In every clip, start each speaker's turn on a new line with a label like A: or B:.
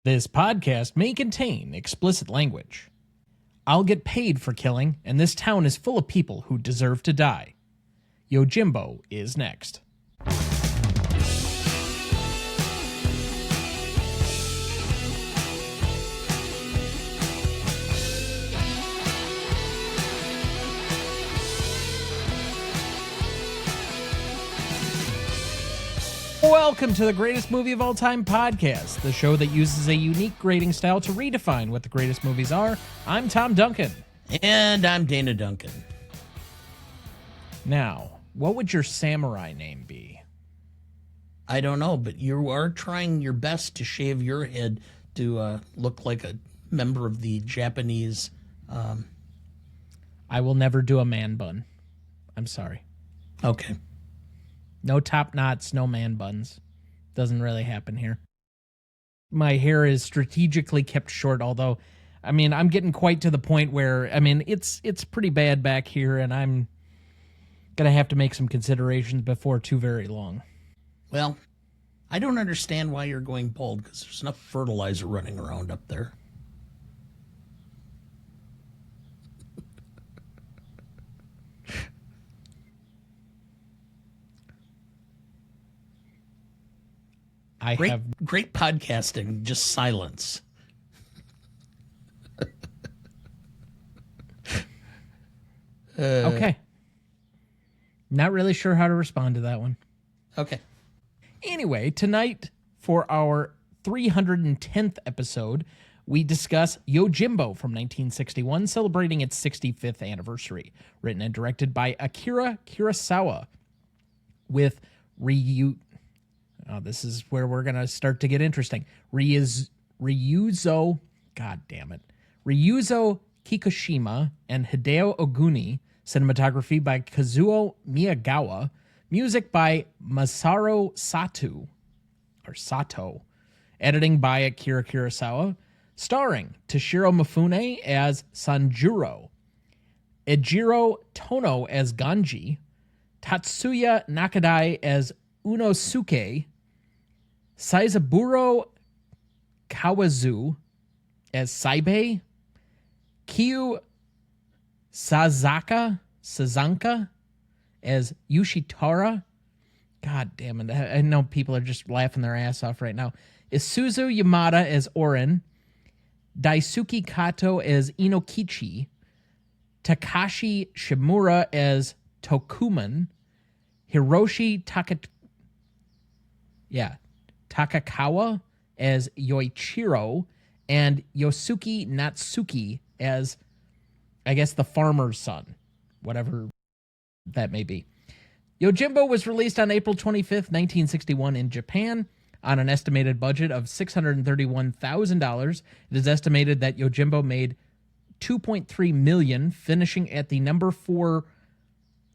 A: This podcast may contain explicit language. I'll get paid for killing, and this town is full of people who deserve to die. Yojimbo is next. Welcome to the Greatest Movie of All Time podcast, the show that uses a unique grading style to redefine what the greatest movies are. I'm Tom Duncan.
B: And I'm Dana Duncan.
A: Now, what would your samurai name be?
B: I don't know, but you are trying your best to shave your head to look like a member of the Japanese...
A: I will never do a man bun. I'm sorry.
B: Okay.
A: No top knots, no man buns. Doesn't really happen here. My hair is strategically kept short, although, I'm getting quite to the point where, it's pretty bad back here, and I'm going to have to make some considerations before too very long.
B: Well, I don't understand why you're going bald, because there's enough fertilizer running around up there. Great podcasting, just silence.
A: Okay. Not really sure how to respond to that one.
B: Okay.
A: Anyway, tonight, for our 310th episode, we discuss Yojimbo from 1961, celebrating its 65th anniversary. Written and directed by Akira Kurosawa, with this is where we're going to start to get interesting. Ryuzo Kikushima and Hideo Oguni. Cinematography by Kazuo Miyagawa. Music by Masaru Sato. Editing by Akira Kurosawa. Starring Toshiro Mifune as Sanjuro, Ejiro Tono as Ganji, Tatsuya Nakadai as Unosuke, Saizaburo Kawazu as Saibei, Kyu Sazanka as Yushitara. God damn it. I know people are just laughing their ass off right now. Isuzu Yamada as Orin, Daisuke Kato as Inokichi, Takashi Shimura as Tokuman, Hiroshi Takakawa as Yoichiro, and Yosuke Natsuki as, I guess, the farmer's son, whatever that may be. Yojimbo was released on April 25th, 1961 in Japan on an estimated budget of $631,000. It is estimated that Yojimbo made $2.3 million, finishing at the number 4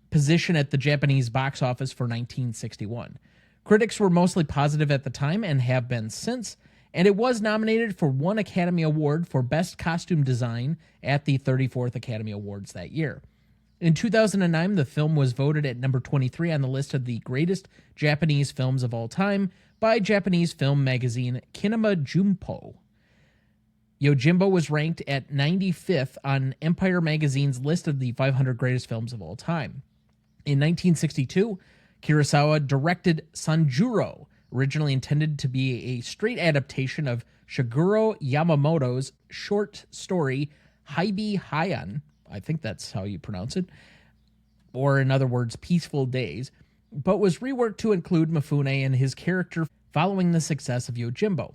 A: position at the Japanese box office for 1961. Critics were mostly positive at the time and have been since, and it was nominated for 1 Academy Award for Best Costume Design at the 34th Academy Awards that year. In 2009, the film was voted at number 23 on the list of the greatest Japanese films of all time by Japanese film magazine Kinema Junpo. Yojimbo was ranked at 95th on Empire Magazine's list of the 500 greatest films of all time. In 1962, Kurosawa directed Sanjuro, originally intended to be a straight adaptation of Shigeru Yamamoto's short story Haibi Heian, I think that's how you pronounce it, or in other words, Peaceful Days, but was reworked to include Mifune and his character following the success of Yojimbo.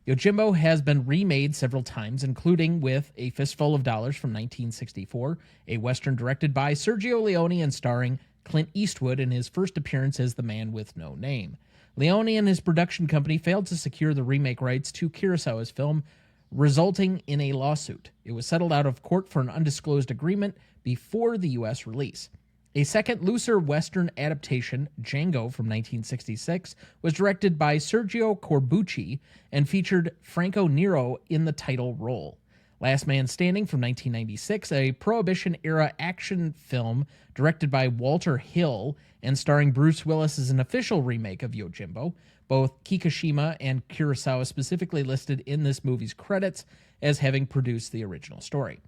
A: Yojimbo has been remade several times, including with A Fistful of Dollars from 1964, a Western directed by Sergio Leone and starring Clint Eastwood in his first appearance as the Man with No Name. Leone and his production company failed to secure the remake rights to Kurosawa's film, resulting in a lawsuit. It was settled out of court for an undisclosed agreement before the U.S. release. A second, looser Western adaptation, Django from 1966, was directed by Sergio Corbucci and featured Franco Nero in the title role. Last Man Standing from 1996, a Prohibition-era action film directed by Walter Hill and starring Bruce Willis, is an official remake of Yojimbo. Both Kikushima and Kurosawa specifically listed in this movie's credits as having produced the original story.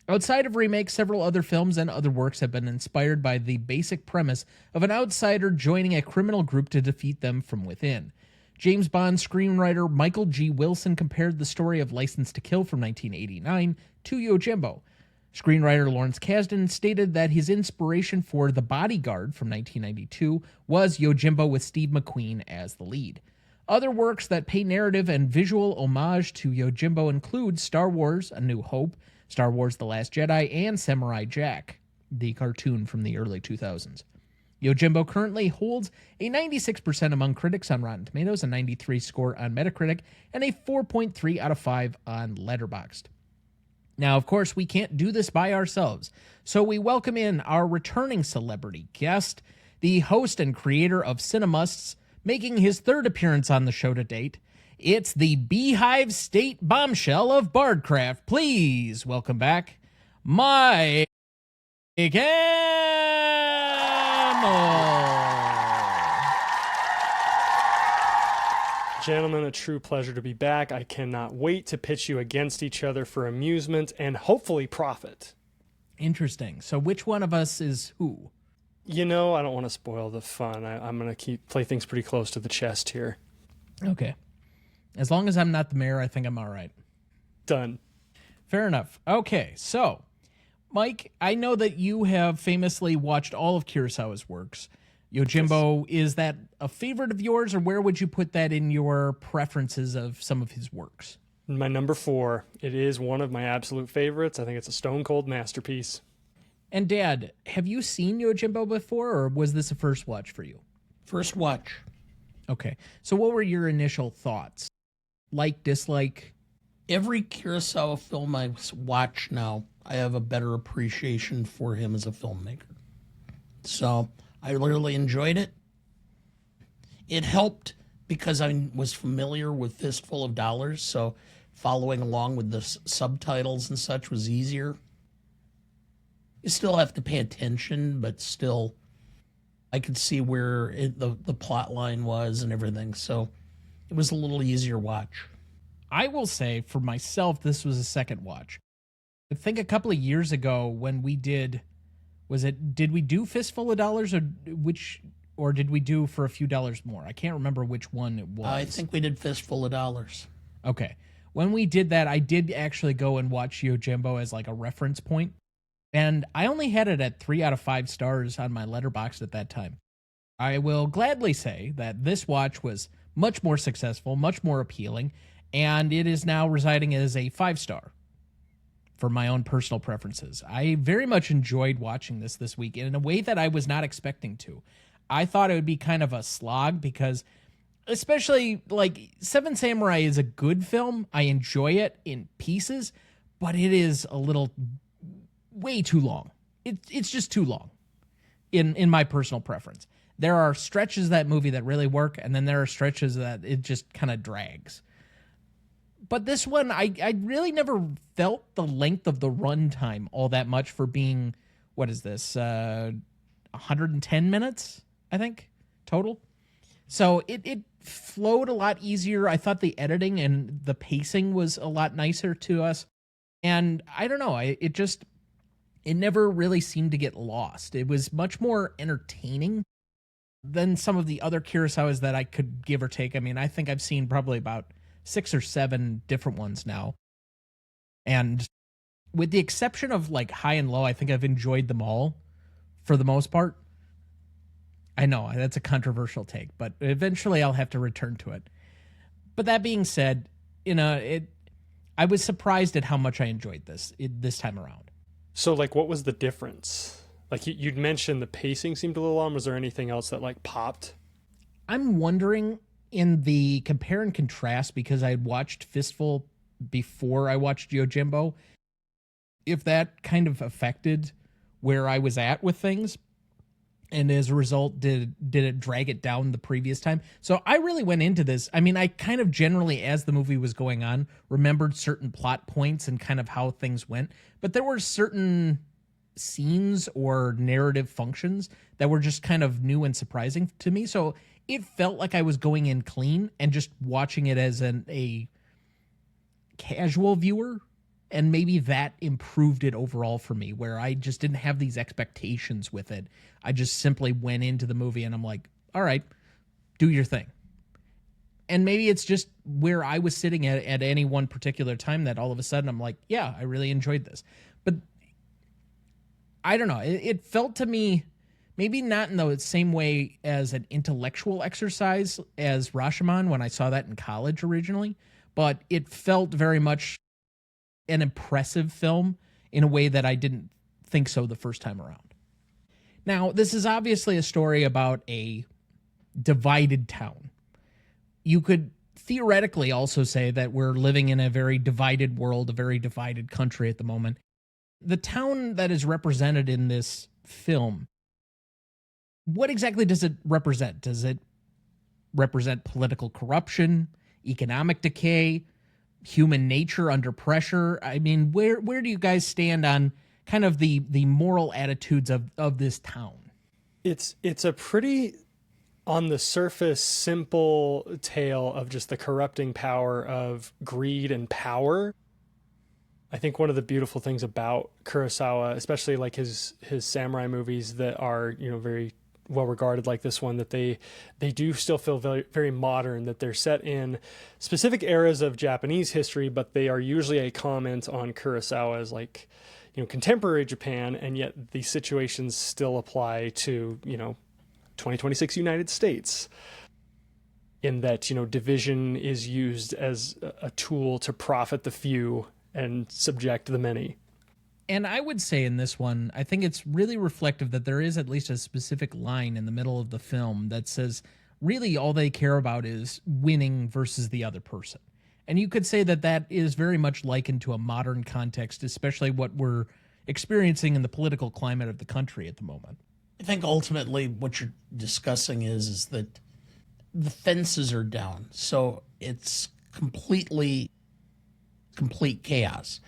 A: Outside of remakes, several other films and other works have been inspired by the basic premise of an outsider joining a criminal group to defeat them from within. James Bond screenwriter Michael G. Wilson compared the story of License to Kill from 1989 to Yojimbo. Screenwriter Lawrence Kasdan stated that his inspiration for The Bodyguard from 1992 was Yojimbo with Steve McQueen as the lead. Other works that pay narrative and visual homage to Yojimbo include Star Wars: A New Hope, Star Wars: The Last Jedi, and Samurai Jack, the cartoon from the early 2000s. Yojimbo currently holds a 96% among critics on Rotten Tomatoes, a 93 score on Metacritic, and a 4.3 out of 5 on Letterboxd. Now, of course, we can't do this by ourselves, so we welcome in our returning celebrity guest, the host and creator of Cinemusts, making his third appearance on the show to date. It's the Beehive State bombshell of Bardcraft. Please welcome back Myke Emal.
C: Gentlemen, a true pleasure to be back. I cannot wait to pitch you against each other for amusement and hopefully profit.
A: Interesting. So which one of us is who?
C: You know, I don't want to spoil the fun. I'm going to play things pretty close to the chest here.
A: Okay. As long as I'm not the mayor, I think I'm all right.
C: Done.
A: Fair enough. Okay, so, Myke, I know that you have famously watched all of Kurosawa's works. Yojimbo, is that a favorite of yours, or where would you put that in your preferences of some of his works?
C: My number 4. It is one of my absolute favorites. I think it's a stone cold masterpiece.
A: And Dad, have you seen Yojimbo before, or was this a first watch for you?
B: First watch.
A: Okay, so what were your initial thoughts? Like, dislike?
B: Every Kurosawa film I watch now, I have a better appreciation for him as a filmmaker. So I really enjoyed it. It helped because I was familiar with Fistful of Dollars, so following along with the subtitles and such was easier. You still have to pay attention, but still, I could see where the plot line was and everything, so it was a little easier watch.
A: I will say, for myself, this was a second watch. I think a couple of years ago when we did we do Fistful of Dollars, or did we do For a Few Dollars More? I can't remember which one it was.
B: I think we did Fistful of Dollars.
A: Okay. When we did that, I did actually go and watch Yojimbo as like a reference point. And I only had it at 3 out of 5 stars on my Letterboxd at that time. I will gladly say that this watch was much more successful, much more appealing, and it is now residing as a 5-star for my own personal preferences. I very much enjoyed watching this week in a way that I was not expecting to. I thought it would be kind of a slog because, especially, like, Seven Samurai is a good film. I enjoy it in pieces, but it is a little way too long. It's just too long in my personal preference. There are stretches of that movie that really work, and then there are stretches that it just kind of drags. But this one, I really never felt the length of the runtime all that much for being, what is this, 110 minutes, I think, total. So it flowed a lot easier. I thought the editing and the pacing was a lot nicer to us. And I don't know, it never really seemed to get lost. It was much more entertaining than some of the other Kurosawas that I could give or take. I mean, I think I've seen probably about 6 or 7 different ones now. And with the exception of like High and Low, I think I've enjoyed them all for the most part. I know that's a controversial take, but eventually I'll have to return to it. But that being said, I was surprised at how much I enjoyed this time around.
C: So, like, what was the difference? Like, you'd mentioned the pacing seemed a little long. Was there anything else that, like, popped?
A: I'm wondering, in the compare and contrast, because I had watched Fistful before I watched Yojimbo, if that kind of affected where I was at with things. And as a result, did it drag it down the previous time? So I really went into this. I mean, I kind of generally, as the movie was going on, remembered certain plot points and kind of how things went. But there were certain scenes or narrative functions that were just kind of new and surprising to me. So it felt like I was going in clean and just watching it as a casual viewer. And maybe that improved it overall for me, where I just didn't have these expectations with it. I just simply went into the movie and I'm like, all right, do your thing. And maybe it's just where I was sitting at any one particular time that all of a sudden I'm like, yeah, I really enjoyed this. But I don't know. It felt to me maybe not in the same way as an intellectual exercise as Rashomon when I saw that in college originally, but it felt very much an impressive film in a way that I didn't think so the first time around. Now, this is obviously a story about a divided town. You could theoretically also say that we're living in a very divided world, a very divided country at the moment. The town that is represented in this film, what exactly does it represent? Does it represent political corruption, economic decay, human nature under pressure? I mean, where do you guys stand on kind of the moral attitudes of this town?
C: It's a pretty, on the surface, simple tale of just the corrupting power of greed and power. I think one of the beautiful things about Kurosawa, especially like his samurai movies that are, very well regarded like this one, that they do still feel very, very modern, that they're set in specific eras of Japanese history, but they are usually a comment on Kurosawa's contemporary Japan, and yet the situations still apply to 2026 United States, in that division is used as a tool to profit the few and subject the many.
A: And I would say in this one, I think it's really reflective that there is at least a specific line in the middle of the film that says really all they care about is winning versus the other person. And you could say that is very much likened to a modern context, especially what we're experiencing in the political climate of the country at the moment.
B: I think ultimately what you're discussing is that the fences are down. So it's complete chaos,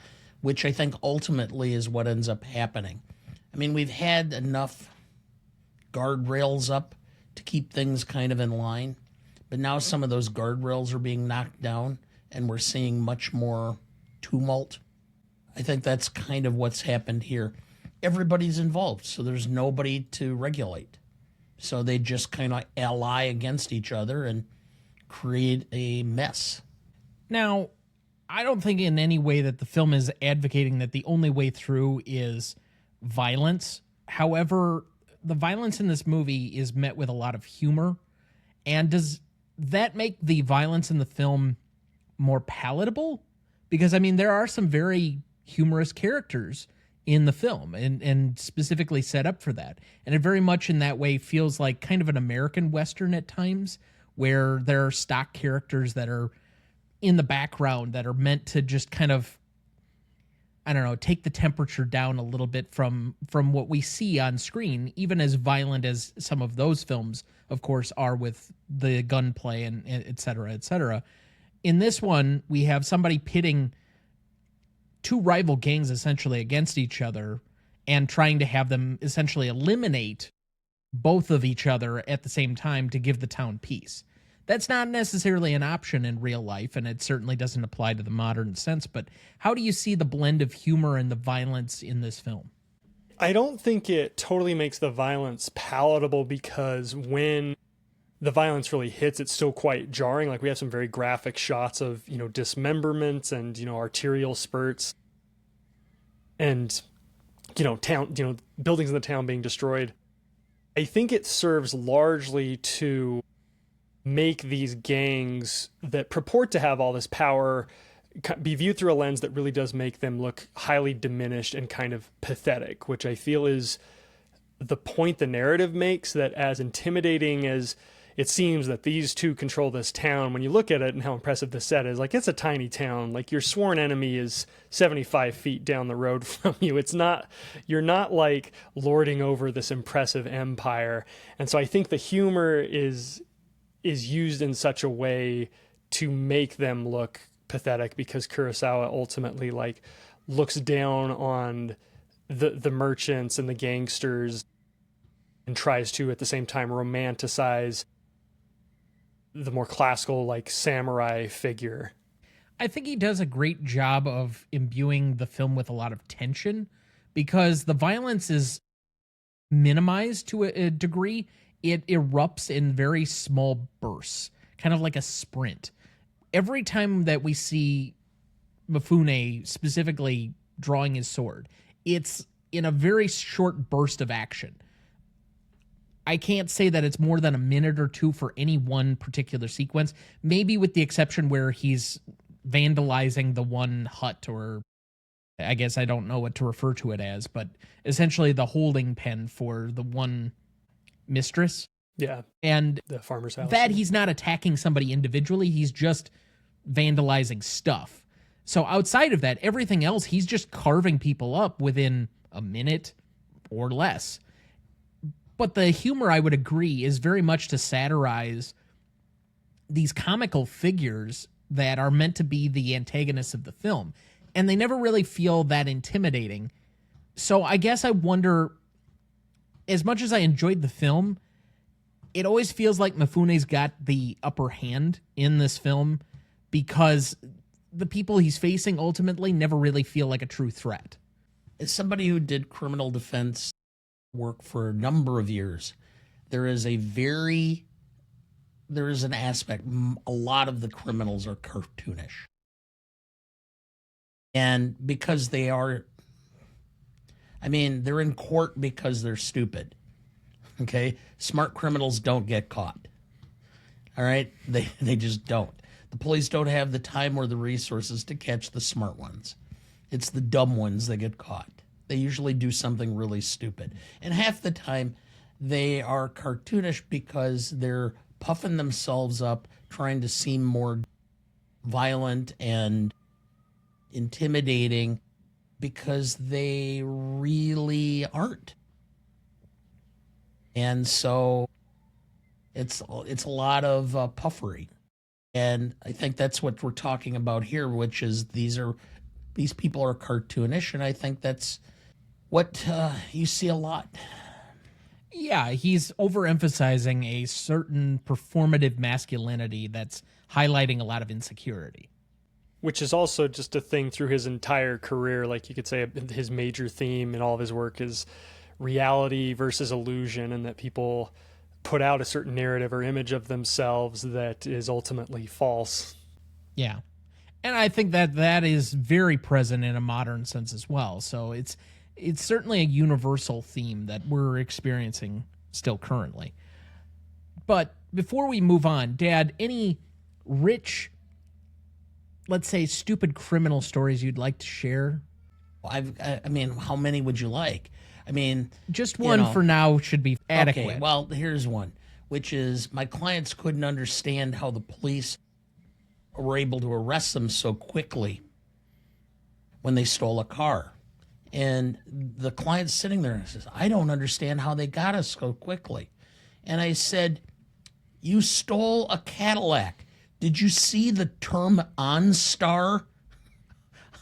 B: which I think ultimately is what ends up happening. I mean, we've had enough guardrails up to keep things kind of in line, but now some of those guardrails are being knocked down and we're seeing much more tumult. I think that's kind of what's happened here. Everybody's involved, so there's nobody to regulate. So they just kind of ally against each other and create a mess.
A: Now, I don't think in any way that the film is advocating that the only way through is violence. However, the violence in this movie is met with a lot of humor. And does that make the violence in the film more palatable? Because, I mean, there are some very humorous characters in the film and specifically set up for that. And it very much in that way feels like kind of an American Western at times, where there are stock characters that are in the background that are meant to just kind of, I don't know, take the temperature down a little bit from what we see on screen, even as violent as some of those films, of course, are with the gunplay and et cetera, et cetera. In this one, we have somebody pitting two rival gangs essentially against each other and trying to have them essentially eliminate both of each other at the same time to give the town peace. That's not necessarily an option in real life, and it certainly doesn't apply to the modern sense, but how do you see the blend of humor and the violence in this film?
C: I don't think it totally makes the violence palatable, because when the violence really hits, it's still quite jarring. Like, we have some very graphic shots of, dismemberment and, arterial spurts and, town, buildings in the town being destroyed. I think it serves largely to make these gangs that purport to have all this power be viewed through a lens that really does make them look highly diminished and kind of pathetic, which I feel is the point the narrative makes, that as intimidating as it seems that these two control this town. When you look at it and how impressive the set is, like, it's a tiny town. Like, your sworn enemy is 75 feet down the road from you. You're not like lording over this impressive empire. And so I think the humor is used in such a way to make them look pathetic, because Kurosawa ultimately like looks down on the merchants and the gangsters and tries to at the same time romanticize the more classical like samurai figure.
A: I think he does a great job of imbuing the film with a lot of tension, because the violence is minimized to a degree. It erupts in very small bursts, kind of like a sprint. Every time that we see Mifune specifically drawing his sword, it's in a very short burst of action. I can't say that it's more than a minute or two for any one particular sequence, maybe with the exception where he's vandalizing the one hut, or I guess I don't know what to refer to it as, but essentially the holding pen for the one mistress.
C: Yeah.
A: And
C: the farmer's house.
A: That he's not attacking somebody individually, he's just vandalizing stuff. So outside of that, everything else, he's just carving people up within a minute or less. But the humor, I would agree, is very much to satirize these comical figures that are meant to be the antagonists of the film. And they never really feel that intimidating. So I guess I wonder, as much as I enjoyed the film, it always feels like Mifune's got the upper hand in this film, because the people he's facing ultimately never really feel like a true threat.
B: As somebody who did criminal defense work for a number of years, there is an aspect, a lot of the criminals are cartoonish. And because they're in court because they're stupid. Okay? Smart criminals don't get caught. All right? They just don't. The police don't have the time or the resources to catch the smart ones. It's the dumb ones that get caught. They usually do something really stupid. And half the time, they are cartoonish because they're puffing themselves up, trying to seem more violent and intimidating, because they really aren't. And so it's a lot of puffery. And I think that's what we're talking about here, which is these people are cartoonish, and I think that's what you see a lot.
A: Yeah, he's overemphasizing a certain performative masculinity that's highlighting a lot of insecurity.
C: Which is also just a thing through his entire career. Like, you could say his major theme in all of his work is reality versus illusion, and that people put out a certain narrative or image of themselves that is ultimately false.
A: Yeah. And I think that is very present in a modern sense as well. So it's certainly a universal theme that we're experiencing still currently. But before we move on, Dad, any rich, let's say, stupid criminal stories you'd like to share?
B: How many would you like?
A: Just one for now should be adequate.
B: Okay, well, here's one, which is my clients couldn't understand how the police were able to arrest them so quickly when they stole a car. And the client's sitting there and says, I don't understand how they got us so quickly. And I said, you stole a Cadillac. Did you see the term OnStar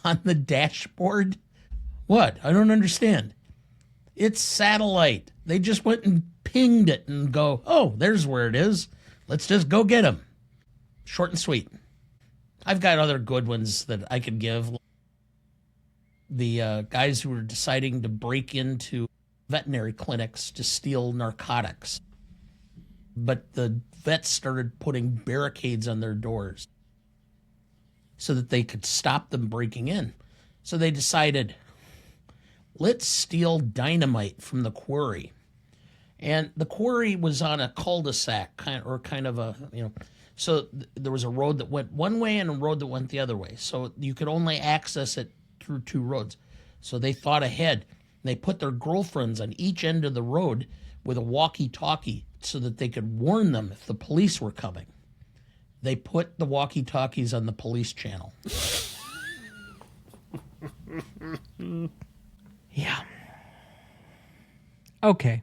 B: on the dashboard? What? I don't understand. It's satellite. They just went and pinged it and go, oh, there's where it is. Let's just go get him. Short and sweet. I've got other good ones that I could give. The guys who were deciding to break into veterinary clinics to steal narcotics. But the vets started putting barricades on their doors so that they could stop them breaking in. So they decided, let's steal dynamite from the quarry. And the quarry was on a cul-de-sac, so there was a road that went one way and a road that went the other way. So you could only access it through two roads. So they thought ahead. They put their girlfriends on each end of the road with a walkie-talkie so that they could warn them if the police were coming. They put the walkie-talkies on the police channel.
A: Yeah. Okay.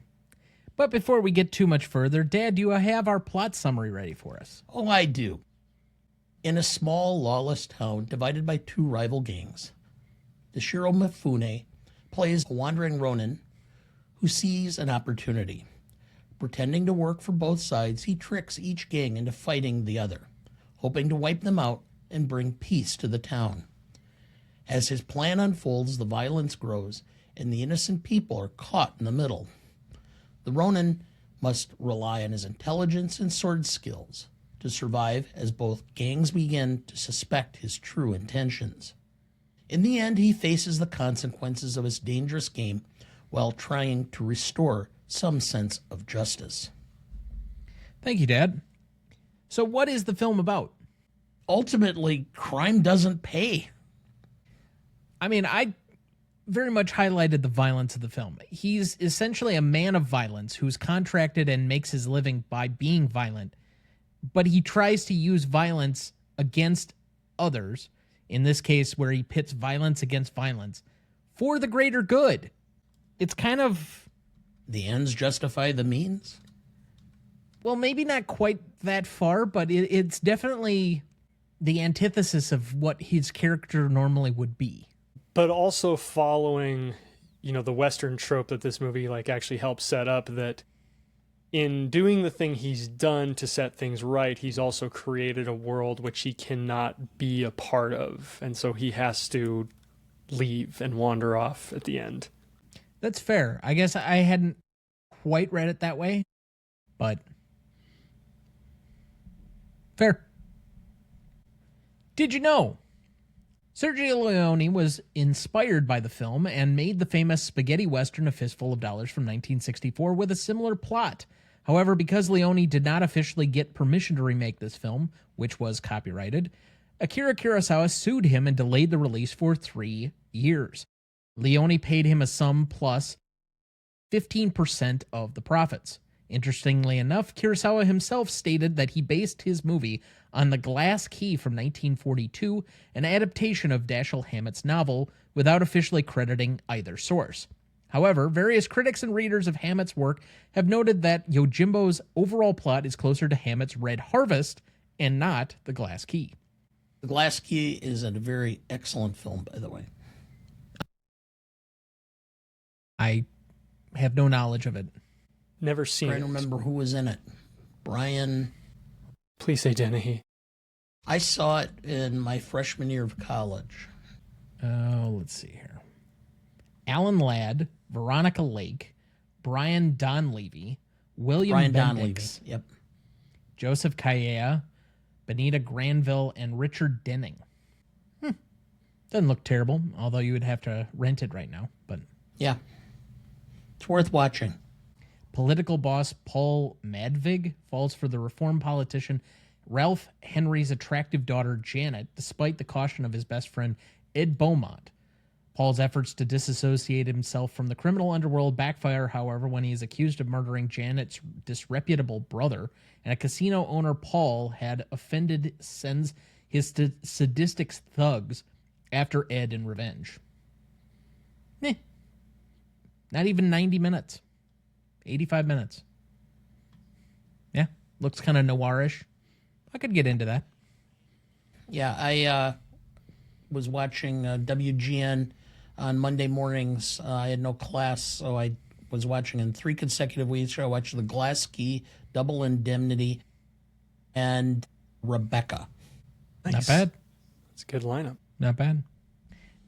A: But before we get too much further, Dad, do you have our plot summary ready for us?
B: Oh, I do. In a small, lawless town divided by two rival gangs, Toshiro Mifune plays a wandering ronin who sees an opportunity. Pretending to work for both sides, he tricks each gang into fighting the other, hoping to wipe them out and bring peace to the town. As his plan unfolds, the violence grows, and the innocent people are caught in the middle. The ronin must rely on his intelligence and sword skills to survive as both gangs begin to suspect his true intentions. In the end, he faces the consequences of his dangerous game while trying to restore some sense of justice.
A: Thank you, Dad. So what is the film about?
B: Ultimately, crime doesn't pay.
A: I mean, I very much highlighted the violence of the film. He's essentially a man of violence who's contracted and makes his living by being violent, but he tries to use violence against others, in this case where he pits violence against violence, for the greater good. It's kind of...
B: The ends justify the means?
A: Well, maybe not quite that far, but it's definitely the antithesis of what his character normally would be.
C: But also following, the Western trope that this movie actually helps set up, that in doing the thing he's done to set things right, he's also created a world which he cannot be a part of. And so he has to leave and wander off at the end.
A: That's fair. I guess I hadn't quite read it that way, but fair. Did you know Sergio Leone was inspired by the film and made the famous spaghetti western A Fistful of Dollars from 1964 with a similar plot? However, because Leone did not officially get permission to remake this film, which was copyrighted, Akira Kurosawa sued him and delayed the release for 3 years. Leone paid him a sum plus 15% of the profits. Interestingly enough, Kurosawa himself stated that he based his movie on The Glass Key from 1942, an adaptation of Dashiell Hammett's novel, without officially crediting either source. However, various critics and readers of Hammett's work have noted that Yojimbo's overall plot is closer to Hammett's Red Harvest and not The Glass Key.
B: The Glass Key is a very excellent film, by the way.
A: I have no knowledge of it.
C: Never seen
B: I don't remember who was in it. Brian.
C: Please say Dennehy.
B: I saw it in my freshman year of college.
A: Oh, let's see here. Alan Ladd, Veronica Lake, Brian Donlevy, William Bendix,
B: Yep.
A: Joseph Kaaya, Benita Granville, and Richard Denning. Doesn't look terrible, although you would have to rent it right now. But
B: Yeah. It's worth watching.
A: political boss Paul Madvig falls for the reform politician Ralph Henry's attractive daughter Janet, despite the caution of his best friend Ed Beaumont. Paul's efforts to disassociate himself from the criminal underworld backfire, however, when he is accused of murdering Janet's disreputable brother, and a casino owner Paul had offended sends his sadistic thugs after Ed in revenge. Not even 90 minutes. 85 minutes. Yeah, looks kind of noirish. I could get into that.
B: Yeah, I was watching WGN on Monday mornings. I had no class, so I was watching in 3 consecutive weeks. I watched The Glass Key, Double Indemnity, and Rebecca.
C: Nice.
A: Not bad.
C: It's a good lineup.
A: Not bad.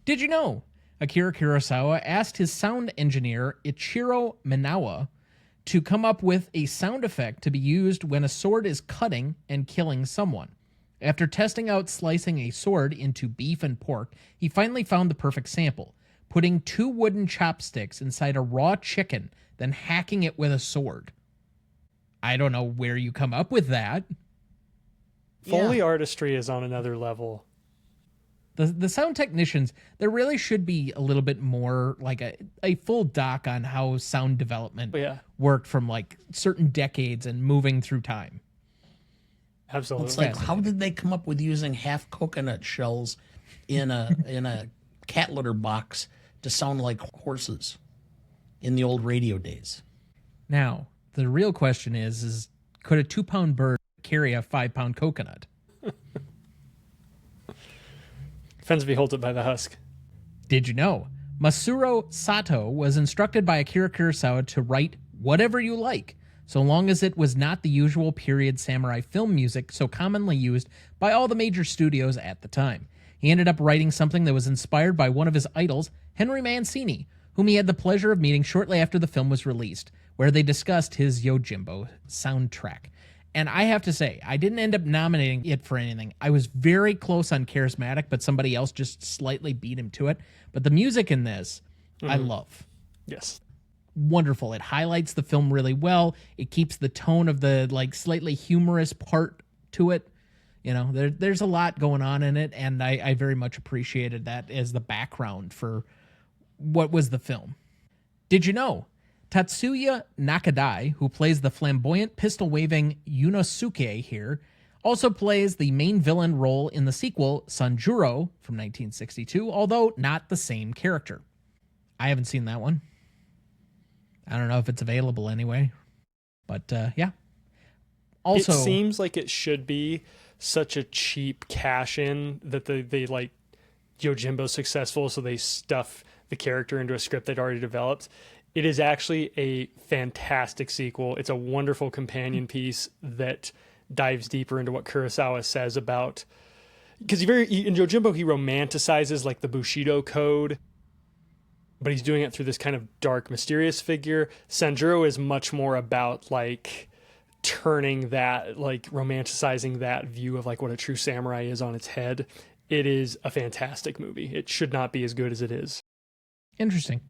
A: Did you know Akira Kurosawa asked his sound engineer Ichiro Minawa to come up with a sound effect to be used when a sword is cutting and killing someone. After testing out slicing a sword into beef and pork, he finally found the perfect sample, putting 2 wooden chopsticks inside a raw chicken, then hacking it with a sword. I don't know where you come up with that.
C: Foley artistry is on another level.
A: The sound technicians, there really should be a little bit more, like a full doc on how sound development worked from like certain decades and moving through time.
C: Absolutely.
B: It's like, how did they come up with using half coconut shells in a cat litter box to sound like horses in the old radio days?
A: Now, the real question is could a 2-pound bird carry a 5-pound coconut?
C: Depends if he holds it by the husk.
A: Did you know? Masuro Sato was instructed by Akira Kurosawa to write whatever you like, so long as it was not the usual period samurai film music so commonly used by all the major studios at the time. He ended up writing something that was inspired by one of his idols, Henry Mancini, whom he had the pleasure of meeting shortly after the film was released, where they discussed his Yojimbo soundtrack. And I have to say, I didn't end up nominating it for anything. I was very close on Charismatic, but somebody else just slightly beat him to it. But the music in this, I love.
C: Yes.
A: Wonderful. It highlights the film really well. It keeps the tone of the like slightly humorous part to it. You know, there's a lot going on in it, and I very much appreciated that as the background for what was the film. Did you know? Tatsuya Nakadai, who plays the flamboyant pistol-waving Yunosuke here, also plays the main villain role in the sequel, Sanjuro, from 1962, although not the same character. I haven't seen that one. I don't know if it's available anyway. But, yeah. Also,
C: it seems like it should be such a cheap cash-in that they like, Yojimbo's successful, so they stuff the character into a script they'd already developed. It is actually a fantastic sequel. It's a wonderful companion piece that dives deeper into what Kurosawa says about... Because in Yojimbo, he romanticizes like the Bushido code, but he's doing it through this kind of dark, mysterious figure. Sanjuro is much more about like turning that, like romanticizing that view of like what a true samurai is on its head. It is a fantastic movie. It should not be as good as it is.
A: interesting.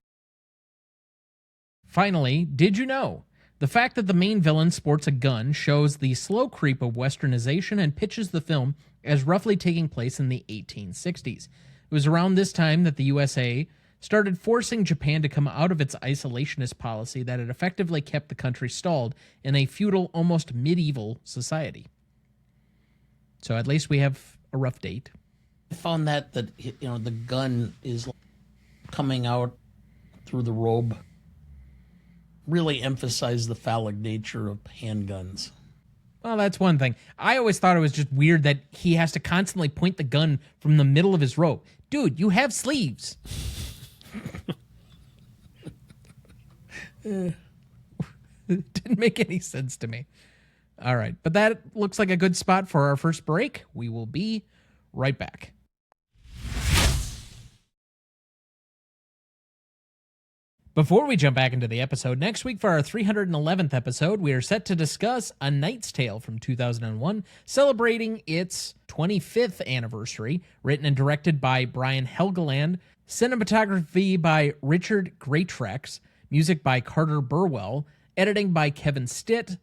A: Finally, did you know? The fact that the main villain sports a gun shows the slow creep of westernization and pitches the film as roughly taking place in the 1860s. It was around this time that the USA started forcing Japan to come out of its isolationist policy that had effectively kept the country stalled in a feudal, almost medieval society. So at least we have a rough date.
B: I found that the gun is coming out through the robe really emphasized the phallic nature of handguns.
A: Well, that's one thing. I always thought it was just weird that he has to constantly point the gun from the middle of his robe. Dude, you have sleeves. It didn't make any sense to me. All right, but that looks like a good spot for our first break. We will be right back. Before we jump back into the episode, next week for our 311th episode, we are set to discuss A Knight's Tale from 2001, celebrating its 25th anniversary, written and directed by Brian Helgeland, cinematography by Richard Greatrex, music by Carter Burwell, editing by Kevin Stitt,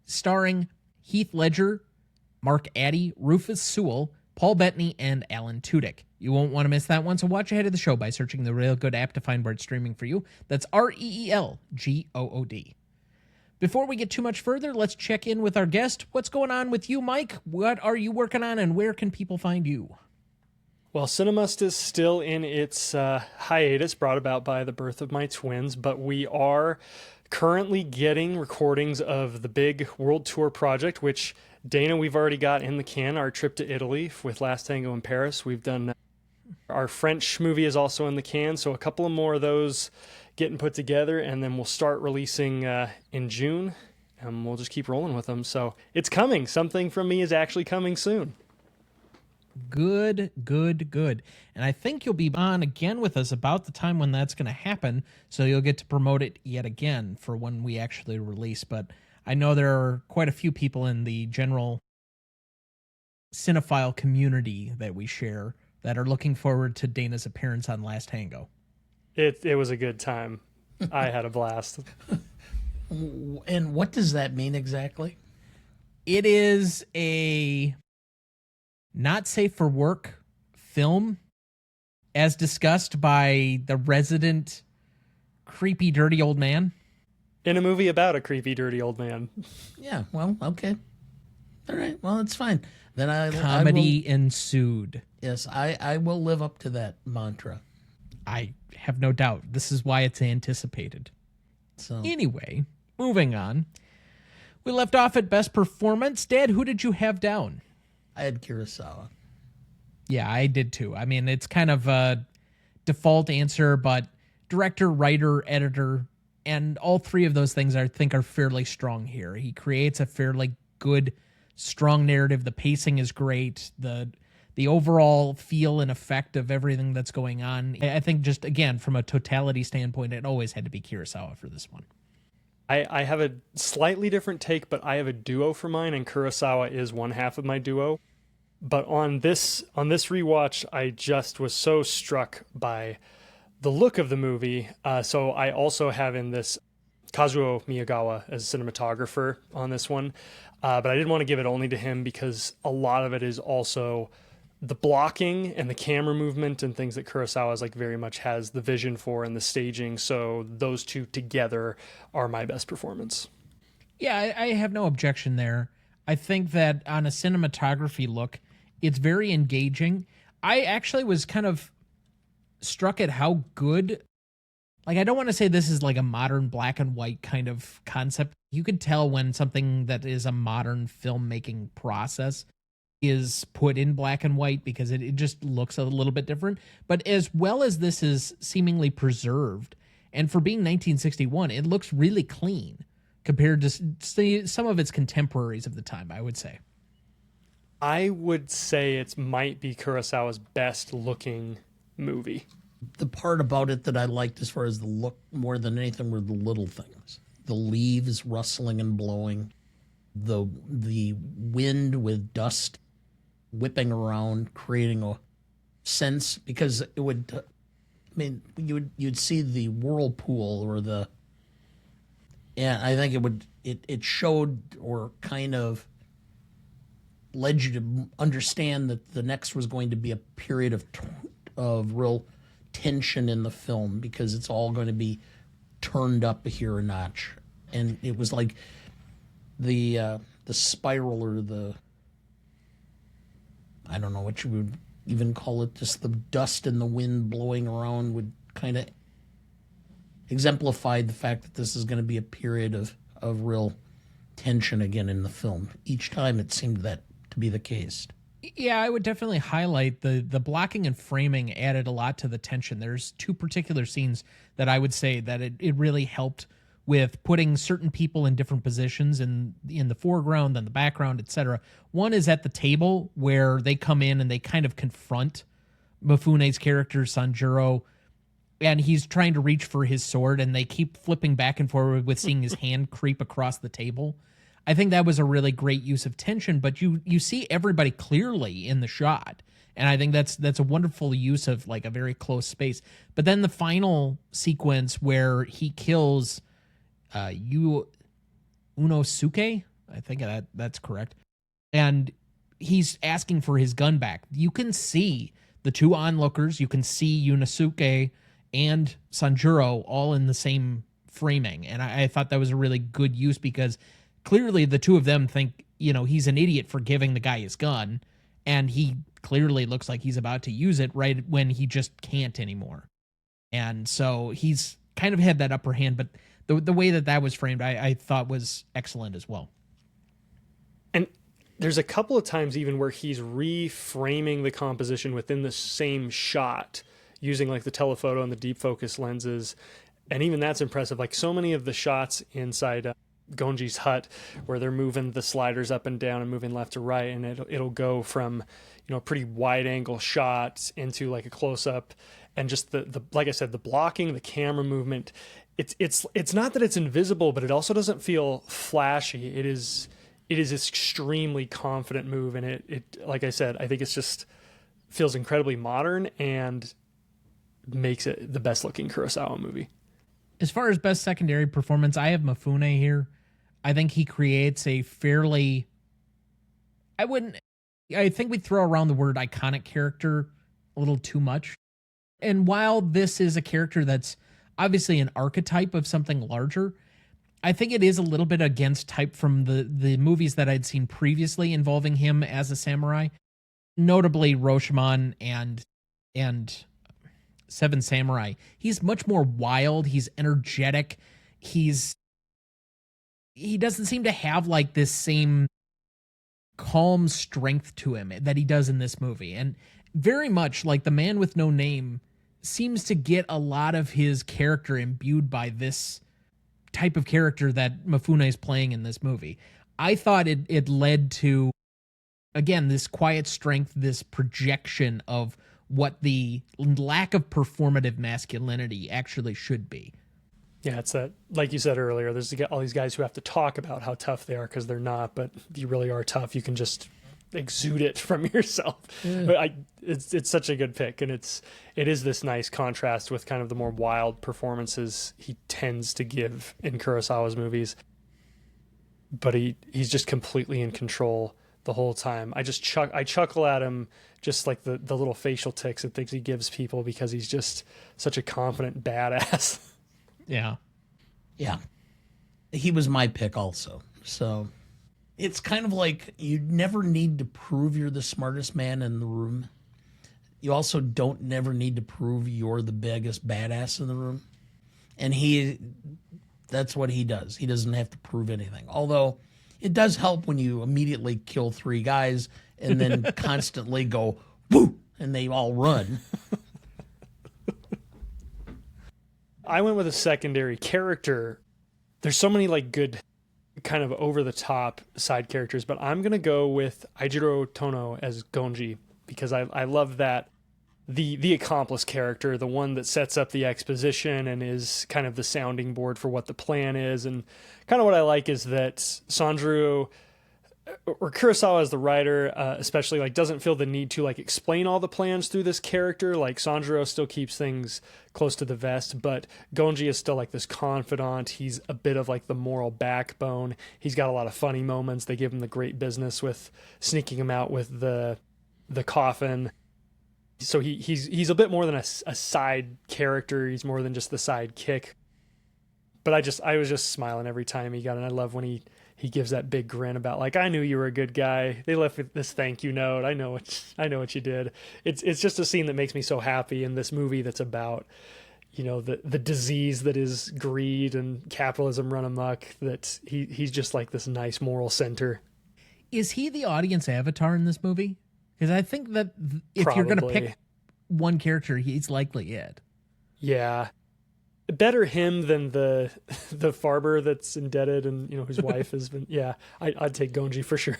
A: starring Heath Ledger, Mark Addy, Rufus Sewell, Paul Bettany, and Alan Tudyk. You won't want to miss that one, so watch ahead of the show by searching the Real Good app to find where it's streaming for you. That's REELGOOD. Before we get too much further, let's check in with our guest. What's going on with you, Myke? What are you working on, and where can people find you?
C: Well, Cinemusts is still in its hiatus brought about by the birth of my twins, but we are currently getting recordings of the big world tour project, which Dana, we've already got in the can, our trip to Italy with Last Tango in Paris. We've done our French movie is also in the can, so a couple of more of those getting put together, and then we'll start releasing in June, and we'll just keep rolling with them. So it's coming. Something from me is actually coming soon.
A: Good. And I think you'll be on again with us about the time when that's going to happen, so you'll get to promote it yet again for when we actually release. But I know there are quite a few people in the general cinephile community that we share that are looking forward to Dana's appearance on Last Tango.
C: It was a good time. I had a blast.
B: And what does that mean exactly?
A: It is a not safe for work film as discussed by the resident creepy, dirty old man.
C: In a movie about a creepy, dirty old man.
B: Yeah, well, okay. All right, well, it's fine. Then
A: Comedy ensued.
B: Yes, I will live up to that mantra.
A: I have no doubt. This is why it's anticipated.
B: So
A: Anyway, moving on. We left off at best performance. Dad, who did you have down?
B: I had Kurosawa.
A: Yeah, I did too. I mean, it's kind of a default answer, but director, writer, editor, and all three of those things I think are fairly strong here. He creates a fairly good, strong narrative. The pacing is great. The overall feel and effect of everything that's going on. I think just, again, from a totality standpoint, it always had to be Kurosawa for this one.
C: I have a slightly different take, but I have a duo for mine, and Kurosawa is one half of my duo. But on this rewatch, I just was so struck by the look of the movie. So I also have in this Kazuo Miyagawa as cinematographer on this one. But I didn't want to give it only to him because a lot of it is also the blocking and the camera movement and things that Kurosawa is like very much has the vision for and the staging. So those two together are my best performance.
A: Yeah, I have no objection there. I think that on a cinematography look, it's very engaging. I actually was kind of struck at how good, like, I don't want to say this is like a modern black and white kind of concept. You could tell when something that is a modern filmmaking process is put in black and white because it just looks a little bit different. But as well as this is seemingly preserved, and for being 1961, it looks really clean compared to some of its contemporaries of the time, I would say.
C: I would say it might be Kurosawa's best looking movie.
B: The part about it that I liked as far as the look more than anything were the little things. The leaves rustling and blowing, the wind with dust whipping around, creating a sense, because it would, I mean, you'd see the whirlpool or the, and I think it showed or kind of led you to understand that the next was going to be a period of real tension in the film because it's all going to be turned up here a notch. And it was like the spiral or the, I don't know what you would even call it, just the dust and the wind blowing around would kind of exemplify the fact that this is going to be a period of real tension again in the film. Each time it seemed that to be the case.
A: Yeah, I would definitely highlight the blocking and framing added a lot to the tension. There's two particular scenes that I would say that it really helped with putting certain people in different positions in the foreground and the background, etc. One is at the table where they come in and they kind of confront Mifune's character, Sanjuro, and he's trying to reach for his sword and they keep flipping back and forward with seeing his hand creep across the table. I think that was a really great use of tension, but you see everybody clearly in the shot. And I think that's a wonderful use of like a very close space. But then the final sequence where he kills Unosuke, I think that's correct. And he's asking for his gun back. You can see the two onlookers, you can see Unosuke and Sanjuro all in the same framing. And I thought that was a really good use because clearly the two of them think, he's an idiot for giving the guy his gun. And he clearly looks like he's about to use it right when he just can't anymore. And so he's kind of had that upper hand, but the way that was framed, I thought was excellent as well.
C: And there's a couple of times even where he's reframing the composition within the same shot using like the telephoto and the deep focus lenses. And even that's impressive. Like so many of the shots inside Gonji's hut where they're moving the sliders up and down and moving left to right, and it'll go from pretty wide angle shots into like a close up, and just the like I said, the blocking, the camera movement, it's not that it's invisible, but it also doesn't feel flashy. It is extremely confident move, and it like I said, I think it's just feels incredibly modern and makes it the best looking Kurosawa movie.
A: As far as best secondary performance, I have Mifune here. I think he creates a fairly, I think we throw around the word iconic character a little too much. And while this is a character that's obviously an archetype of something larger, I think it is a little bit against type from the movies that I'd seen previously involving him as a samurai, notably Rashomon and Seven Samurai. He's much more wild. He's energetic. He doesn't seem to have like this same calm strength to him that he does in this movie. And very much like The Man with No Name seems to get a lot of his character imbued by this type of character that Mifune is playing in this movie. I thought it led to, again, this quiet strength, this projection of what the lack of performative masculinity actually should be.
C: Yeah, it's that, like you said earlier, there's all these guys who have to talk about how tough they are because they're not, but you really are tough. You can just exude it from yourself. But it's such a good pick, and it is this nice contrast with kind of the more wild performances he tends to give in Kurosawa's movies. But he's just completely in control the whole time. I chuckle at him, just like the little facial tics and things he gives people, because he's just such a confident badass.
A: Yeah.
B: Yeah. He was my pick also. So it's kind of like you never need to prove you're the smartest man in the room. You also don't never need to prove you're the biggest badass in the room. And that's what he does. He doesn't have to prove anything. Although it does help when you immediately kill 3 guys and then constantly go, woo, and they all run.
C: I went with a secondary character. There's so many like good kind of over the top side characters, but I'm going to go with Aijiro Tono as Gonji because I love that the accomplice character, the one that sets up the exposition and is kind of the sounding board for what the plan is. And kind of what I like is that Sanjuro or Kurosawa as the writer, especially like doesn't feel the need to like explain all the plans through this character. Like Sanjuro still keeps things close to the vest, but Gonji is still like this confidant. He's a bit of like the moral backbone. He's got a lot of funny moments. They give him the great business with sneaking him out with the coffin. So he's a bit more than a side character. He's more than just the sidekick. But I was just smiling every time he got it. And I love when he gives that big grin about like, I knew you were a good guy. They left with this thank you note. I know what you did. It's just a scene that makes me so happy in this movie that's about, you know, the disease that is greed and capitalism run amok, that he's just like this nice moral center.
A: Is he the audience avatar in this movie? Because I think that if
C: Probably.
A: you're going to pick one character, he's likely it.
C: Yeah. Better him than the farber that's indebted and, you know, whose wife has been. Yeah, I'd take Gonji for sure.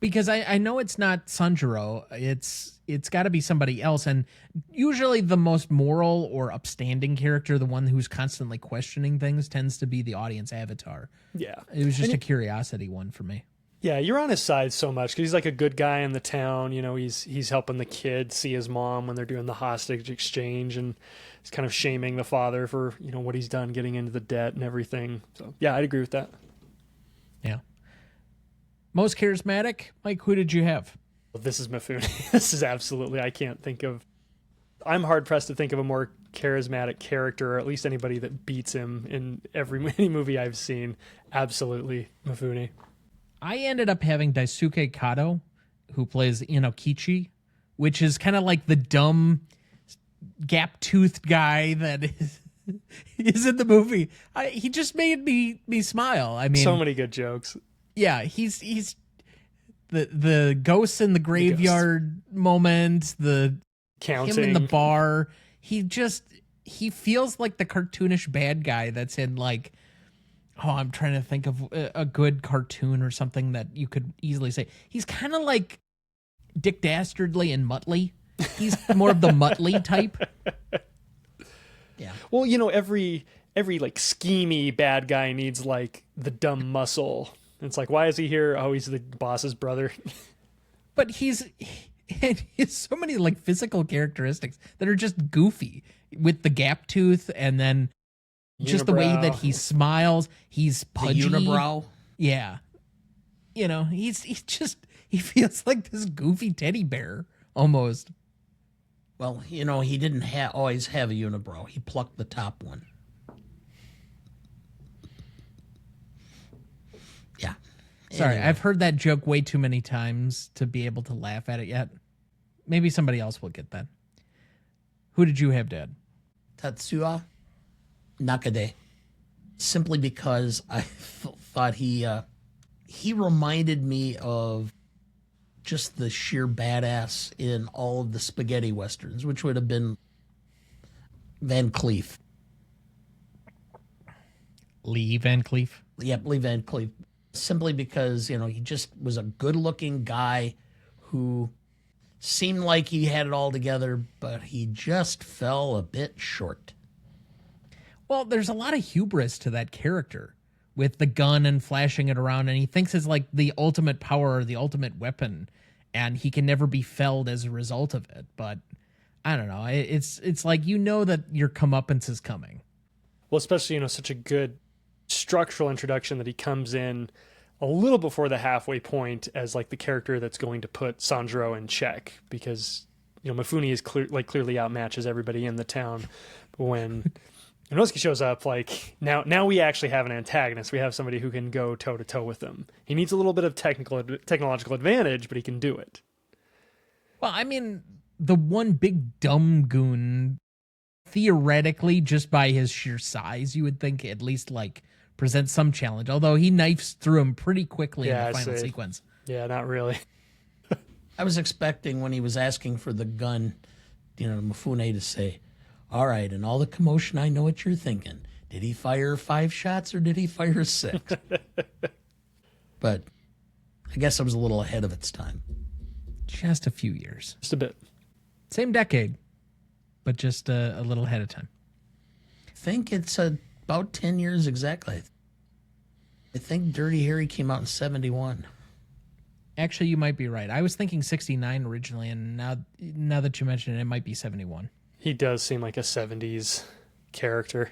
A: Because I know it's not Sanjuro. It's got to be somebody else. And usually the most moral or upstanding character, the one who's constantly questioning things, tends to be the audience avatar.
C: Yeah.
A: It was just a curiosity one for me.
C: Yeah, you're on his side so much because he's like a good guy in the town. You know, he's helping the kid see his mom when they're doing the hostage exchange, and he's kind of shaming the father for, you know, what he's done getting into the debt and everything. So yeah, I'd agree with that.
A: Yeah. Most charismatic, Mike, who did you have?
C: Well, this is Mifune. This is absolutely, I'm hard pressed to think of a more charismatic character, or at least anybody that beats him in any movie I've seen. Absolutely Mifune.
A: I ended up having Daisuke Kato, who plays Inokichi, which is kind of like the dumb, gap-toothed guy that is in the movie. He just made me smile. I mean,
C: so many good jokes.
A: Yeah, he's the ghosts in the graveyard moment, the
C: counting,
A: him in the bar. He feels like the cartoonish bad guy that's in like. Oh, I'm trying to think of a good cartoon or something that you could easily say. He's kind of like Dick Dastardly and Muttley. He's more of the Muttley type. Yeah.
C: Well, you know, every like schemy bad guy needs like the dumb muscle. It's like, why is he here? Oh, he's the boss's brother.
A: But he has so many like physical characteristics that are just goofy, with the gap tooth and then just the way that he smiles. He's pudgy.
B: The unibrow.
A: Yeah. You know, he feels like this goofy teddy bear almost.
B: Well, he didn't always have a unibrow. He plucked the top one. Yeah.
A: Sorry,
B: Anyway.
A: I've heard that joke way too many times to be able to laugh at it yet. Maybe somebody else will get that. Who did you have, Dad?
B: Tatsuya Nakade. Simply because I thought he reminded me of just the sheer badass in all of the spaghetti westerns, which would have been Van Cleef.
A: Lee Van Cleef.
B: Yep, Lee Van Cleef. Simply because, he just was a good-looking guy who seemed like he had it all together, but he just fell a bit short.
A: Well, there's a lot of hubris to that character with the gun and flashing it around, and he thinks it's like the ultimate power or the ultimate weapon, and he can never be felled as a result of it. But I don't know. It's like that your comeuppance is coming.
C: Well, especially, such a good structural introduction that he comes in a little before the halfway point as like the character that's going to put Sanjuro in check, because Mifune is clearly outmatches everybody in the town. But when Inosuke shows up, like now we actually have an antagonist. We have somebody who can go toe to toe with him. He needs a little bit of technological advantage, but he can do it.
A: Well, I mean, the one big dumb goon, theoretically, just by his sheer size, you would think at least present some challenge, although he knifes through him pretty quickly in the final sequence.
C: Yeah, not really.
B: I was expecting when he was asking for the gun, Mifune to say, "All right, in all the commotion, I know what you're thinking. Did he fire 5 shots or did he fire 6?" But I guess I was a little ahead of its time.
A: Just a few years.
C: Just a bit.
A: Same decade, but just a little ahead of time.
B: I think it's about 10 years exactly. I think Dirty Harry came out in 71.
A: Actually, you might be right. I was thinking 69 originally, and now that you mention it, it might be 71.
C: He does seem like a 70s character.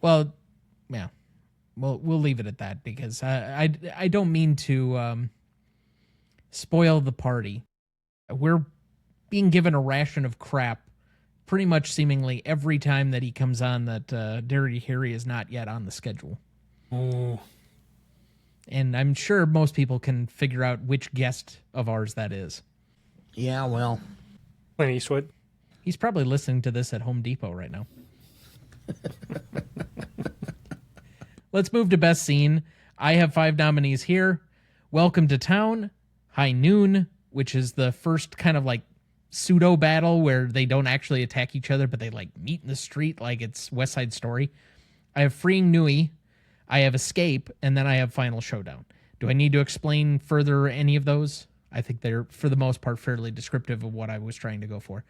A: Well, yeah. Well, we'll leave it at that because I don't mean to spoil the party. We're being given a ration of crap pretty much seemingly every time that he comes on that Dirty Harry is not yet on the schedule.
C: Oh.
A: And I'm sure most people can figure out which guest of ours that is.
B: Yeah, well.
C: Clint Eastwood.
A: He's probably listening to this at Home Depot right now. Let's move to Best Scene. I have 5 nominees here. Welcome to Town, High Noon, which is the first kind of pseudo battle where they don't actually attack each other, but they meet in the street like it's West Side Story. I have Freeing Nui, I have Escape, and then I have Final Showdown. Do I need to explain further any of those? I think they're, for the most part, fairly descriptive of what I was trying to go for.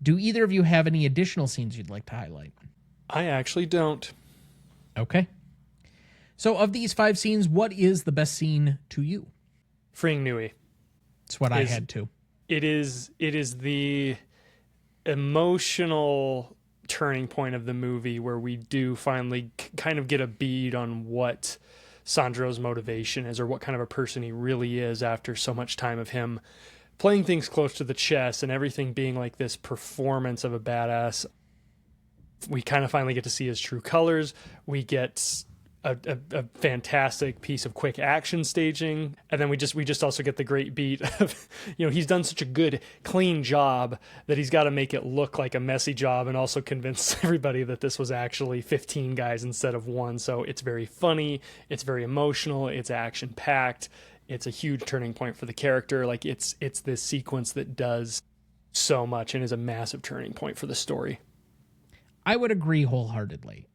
A: Do either of you have any additional scenes you'd like to highlight?
C: I actually don't.
A: Okay. So of these 5 scenes, what is the best scene to you?
C: Freeing Nui.
A: That's what I had too.
C: It is the emotional turning point of the movie where we do finally kind of get a bead on what Sanjuro's motivation is, or what kind of a person he really is after so much time of him playing things close to the chest and everything being like this performance of a badass. We kind of finally get to see his true colors. We get a fantastic piece of quick action staging, and then we just also get the great beat of he's done such a good clean job that he's got to make it look like a messy job and also convince everybody that this was actually 15 guys instead of 1. So it's very funny, it's very emotional, it's action packed, it's a huge turning point for the character. It's this sequence that does so much and is a massive turning point for the story.
A: I would agree wholeheartedly.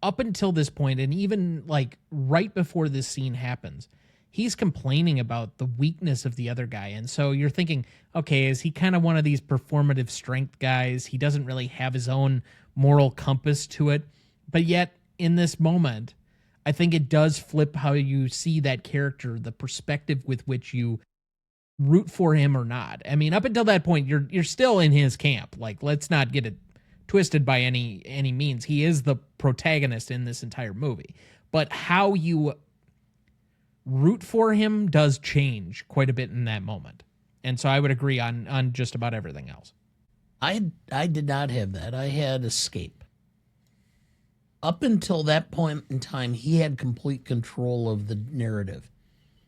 A: Up until this point, and even right before this scene happens, he's complaining about the weakness of the other guy. And so you're thinking, okay, is he kind of one of these performative strength guys? He doesn't really have his own moral compass to it. But yet, in this moment, I think it does flip how you see that character, the perspective with which you root for him or not. I mean, up until that point, you're still in his camp. Let's not get it twisted by any means. He is the protagonist in this entire movie. But how you root for him does change quite a bit in that moment. And so I would agree on just about everything else.
B: I did not have that. I had Escape. Up until that point in time, he had complete control of the narrative.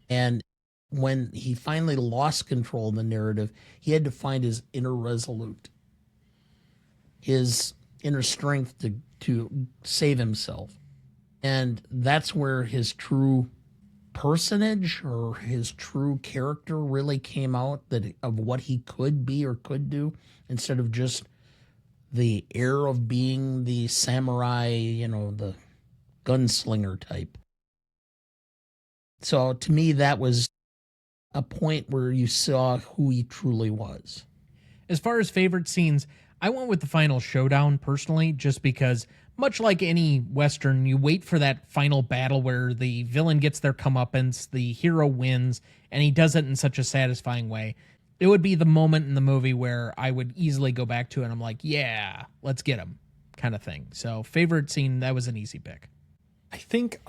B: And when he finally lost control of the narrative, he had to find his inner resolute, his inner strength to save himself. And that's where his true personage or his true character really came out, that of what he could be or could do, instead of just the air of being the samurai, the gunslinger type. So to me, that was a point where you saw who he truly was.
A: As far as favorite scenes, I went with the final showdown personally, just because, much like any Western, you wait for that final battle where the villain gets their comeuppance, the hero wins, and he does it in such a satisfying way. It would be the moment in the movie where I would easily go back to it and I'm like, yeah, let's get him, kind of thing. So favorite scene, that was an easy pick.
C: I think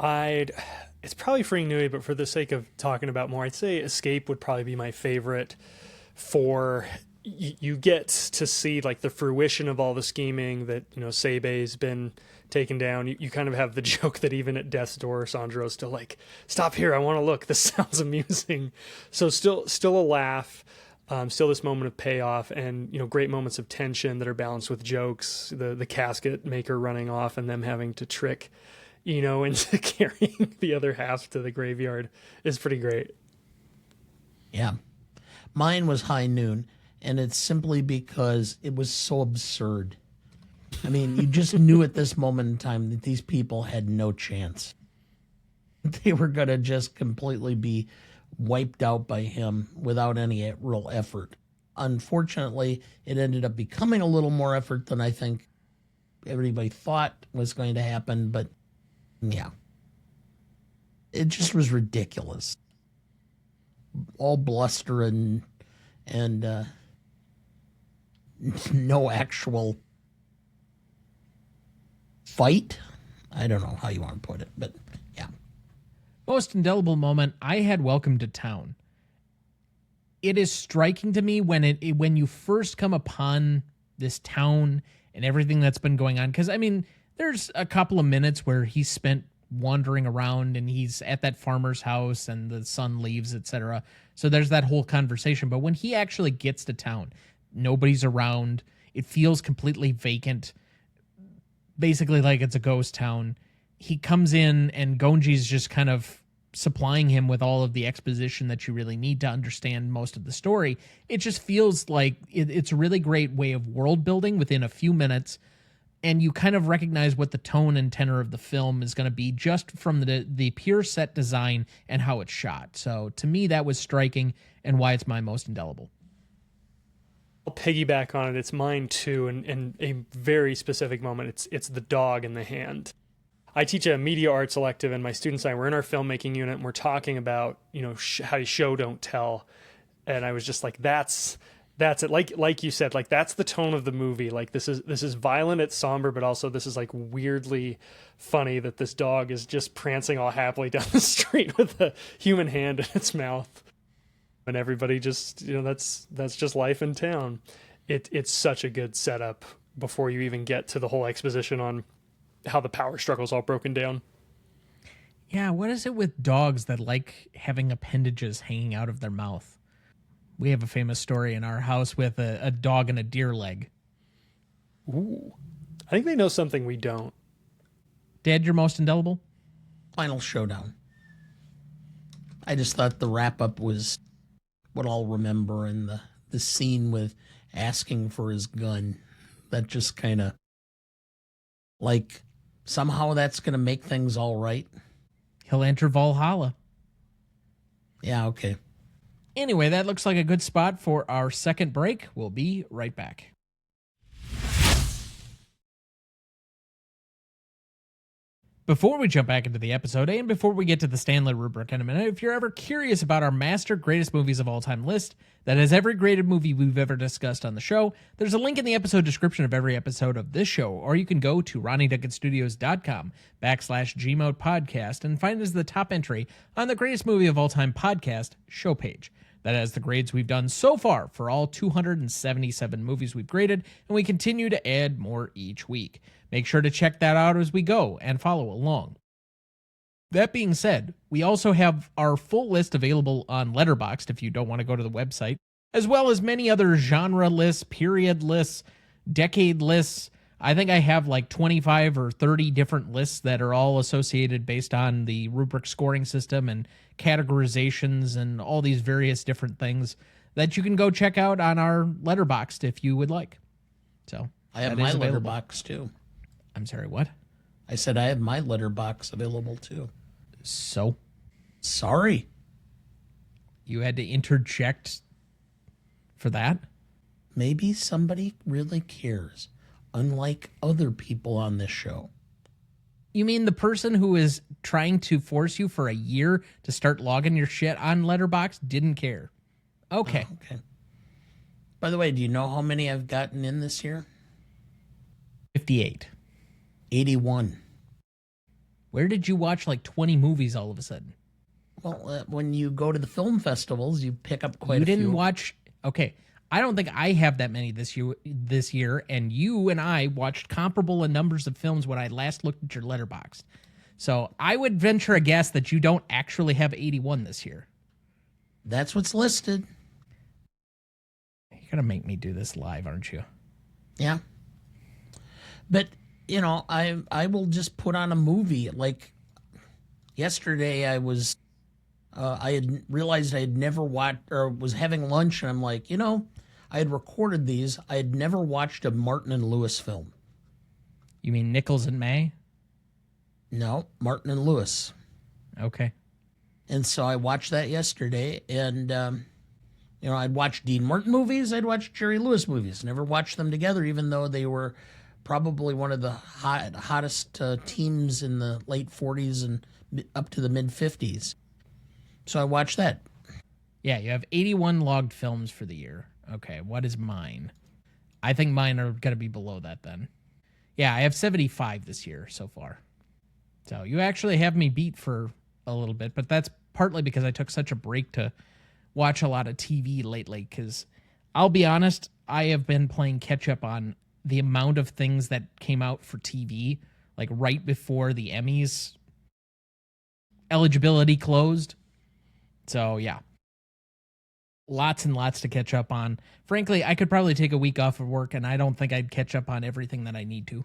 C: it's probably for Inui, but for the sake of talking about more, I'd say Escape would probably be my favorite. For you get to see like the fruition of all the scheming that, Seibei's been taken down. You kind of have the joke that even at death's door, Sandro's still like, stop here, I want to look, this sounds amusing. So still a laugh. Still this moment of payoff, and great moments of tension that are balanced with jokes. The casket maker running off and them having to trick into carrying the other half to the graveyard is pretty great.
B: Yeah. Mine was High Noon, and it's simply because it was so absurd. I mean, you just knew at this moment in time that these people had no chance. They were going to just completely be wiped out by him without any real effort. Unfortunately, it ended up becoming a little more effort than I think everybody thought was going to happen, but yeah. It just was ridiculous. All bluster and no actual fight. I don't know how you want to put it, but yeah.
A: Most indelible moment, I had Welcome to Town. It is striking to me when you first come upon this town and everything that's been going on. Because, I mean, there's a couple of minutes where he's spent wandering around and he's at that farmer's house and the son leaves, etc. So there's that whole conversation. But when he actually gets to town, nobody's around. It feels completely vacant, basically like it's a ghost town. He comes in and Gonji's just kind of supplying him with all of the exposition that you really need to understand most of the story. It just feels like it's a really great way of world building within a few minutes, and you kind of recognize what the tone and tenor of the film is going to be just from the pure set design and how it's shot. So to me, that was striking and why it's my most indelible.
C: I'll piggyback on it. It's mine too, and a very specific moment. It's the dog in the hand. I teach a media arts elective, and my students and I were in our filmmaking unit, and we're talking about how you show don't tell, and I was just like, that's it. Like you said, like that's the tone of the movie. Like this is violent, it's somber, but also this is like weirdly funny that this dog is just prancing all happily down the street with a human hand in its mouth, and everybody just that's just life in town. It's such a good setup before you even get to the whole exposition on how the power struggle's all broken down.
A: Yeah, what is it with dogs that like having appendages hanging out of their mouth? We have a famous story in our house with a dog and a deer leg.
C: Ooh. I think they know something we don't.
A: Dad, your most indelible?
B: Final Showdown. I just thought the wrap-up was what I'll remember, and the scene with asking for his gun. That just kind of, like, somehow that's going to make things all right.
A: He'll enter Valhalla.
B: Yeah, okay.
A: Anyway, that looks like a good spot for our second break. We'll be right back. Before we jump back into the episode, and before we get to the Stanley rubric in a minute, if you're ever curious about our master greatest movies of all time list that has every graded movie we've ever discussed on the show, there's a link in the episode description of every episode of this show, or you can go to RonnieDuncanStudios.com/Gmode podcast and find us the top entry on the greatest movie of all time podcast show page. That has the grades we've done so far for all 277 movies we've graded, and we continue to add more each week. Make sure to check that out as we go and follow along. That being said, we also have our full list available on Letterboxd if you don't want to go to the website, as well as many other genre lists, period lists, decade lists. I think I have like 25 or 30 different lists that are all associated based on the Rubric scoring system and categorizations and all these various different things that you can go check out on our Letterboxd if you would like. So
B: I have my Letterboxd too.
A: I'm sorry, what?
B: I said I have my Letterboxd available too.
A: So?
B: Sorry.
A: You had to interject for that?
B: Maybe somebody really cares, unlike other people on this show.
A: You mean the person who is trying to force you for a year to start logging your shit on Letterboxd didn't care? Okay.
B: Oh, okay. By the way, do you know how many I've gotten in this year?
A: 58.
B: 81.
A: Where did you watch like 20 movies all of a sudden?
B: Well, when you go to the film festivals, you pick up quite a
A: few.
B: few.
A: You didn't watch... Okay, I don't think I have that many this year, and you and I watched comparable numbers of films when I last looked at your Letterboxd. So I would venture a guess that you don't actually have 81 this year.
B: That's what's listed.
A: You're going to make me do this live, aren't you?
B: Yeah. But, you know, I will just put on a movie. Like, yesterday I had realized I had never watched, or was having lunch, and I'm like, you know, I had recorded these. I had never watched a Martin and Lewis film.
A: You mean Nichols and May?
B: No, Martin and Lewis.
A: Okay.
B: And so I watched that yesterday, and, you know, I'd watch Dean Martin movies, I'd watch Jerry Lewis movies. Never watched them together, even though they were probably one of the hottest teams in the late 40s and up to the mid-50s. So I watched that.
A: Yeah, you have 81 logged films for the year. Okay, what is mine? I think mine are going to be below that then. Yeah, I have 75 this year so far. So you actually have me beat for a little bit, but that's partly because I took such a break to watch a lot of TV lately, because I'll be honest, I have been playing catch up on the amount of things that came out for TV, like right before the Emmys eligibility closed. So, yeah. Lots and lots to catch up on. Frankly, I could probably take a week off of work, and I don't think I'd catch up on everything that I need to.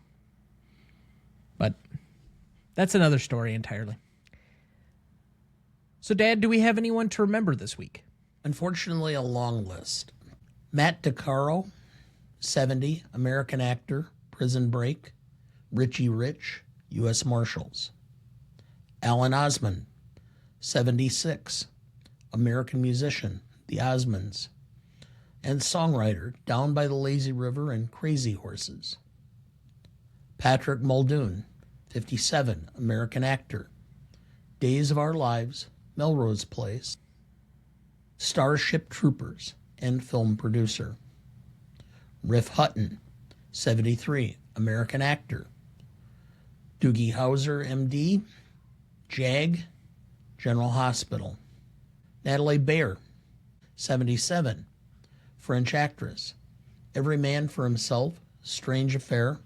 A: But that's another story entirely. So, Dad, do we have anyone to remember this week?
B: Unfortunately, a long list. Matt DeCaro, 70, American actor, Prison Break, Richie Rich, U.S. Marshals. Alan Osmond, 76, American musician, The Osmonds, and songwriter, Down by the Lazy River and Crazy Horses. Patrick Muldoon, 57, American actor, Days of Our Lives, Melrose Place, Starship Troopers, and film producer. Riff Hutton, 73, American actor, Doogie Howser, MD, JAG, General Hospital. Natalie Bayer, 77, French actress, Every Man for Himself, Strange Affair,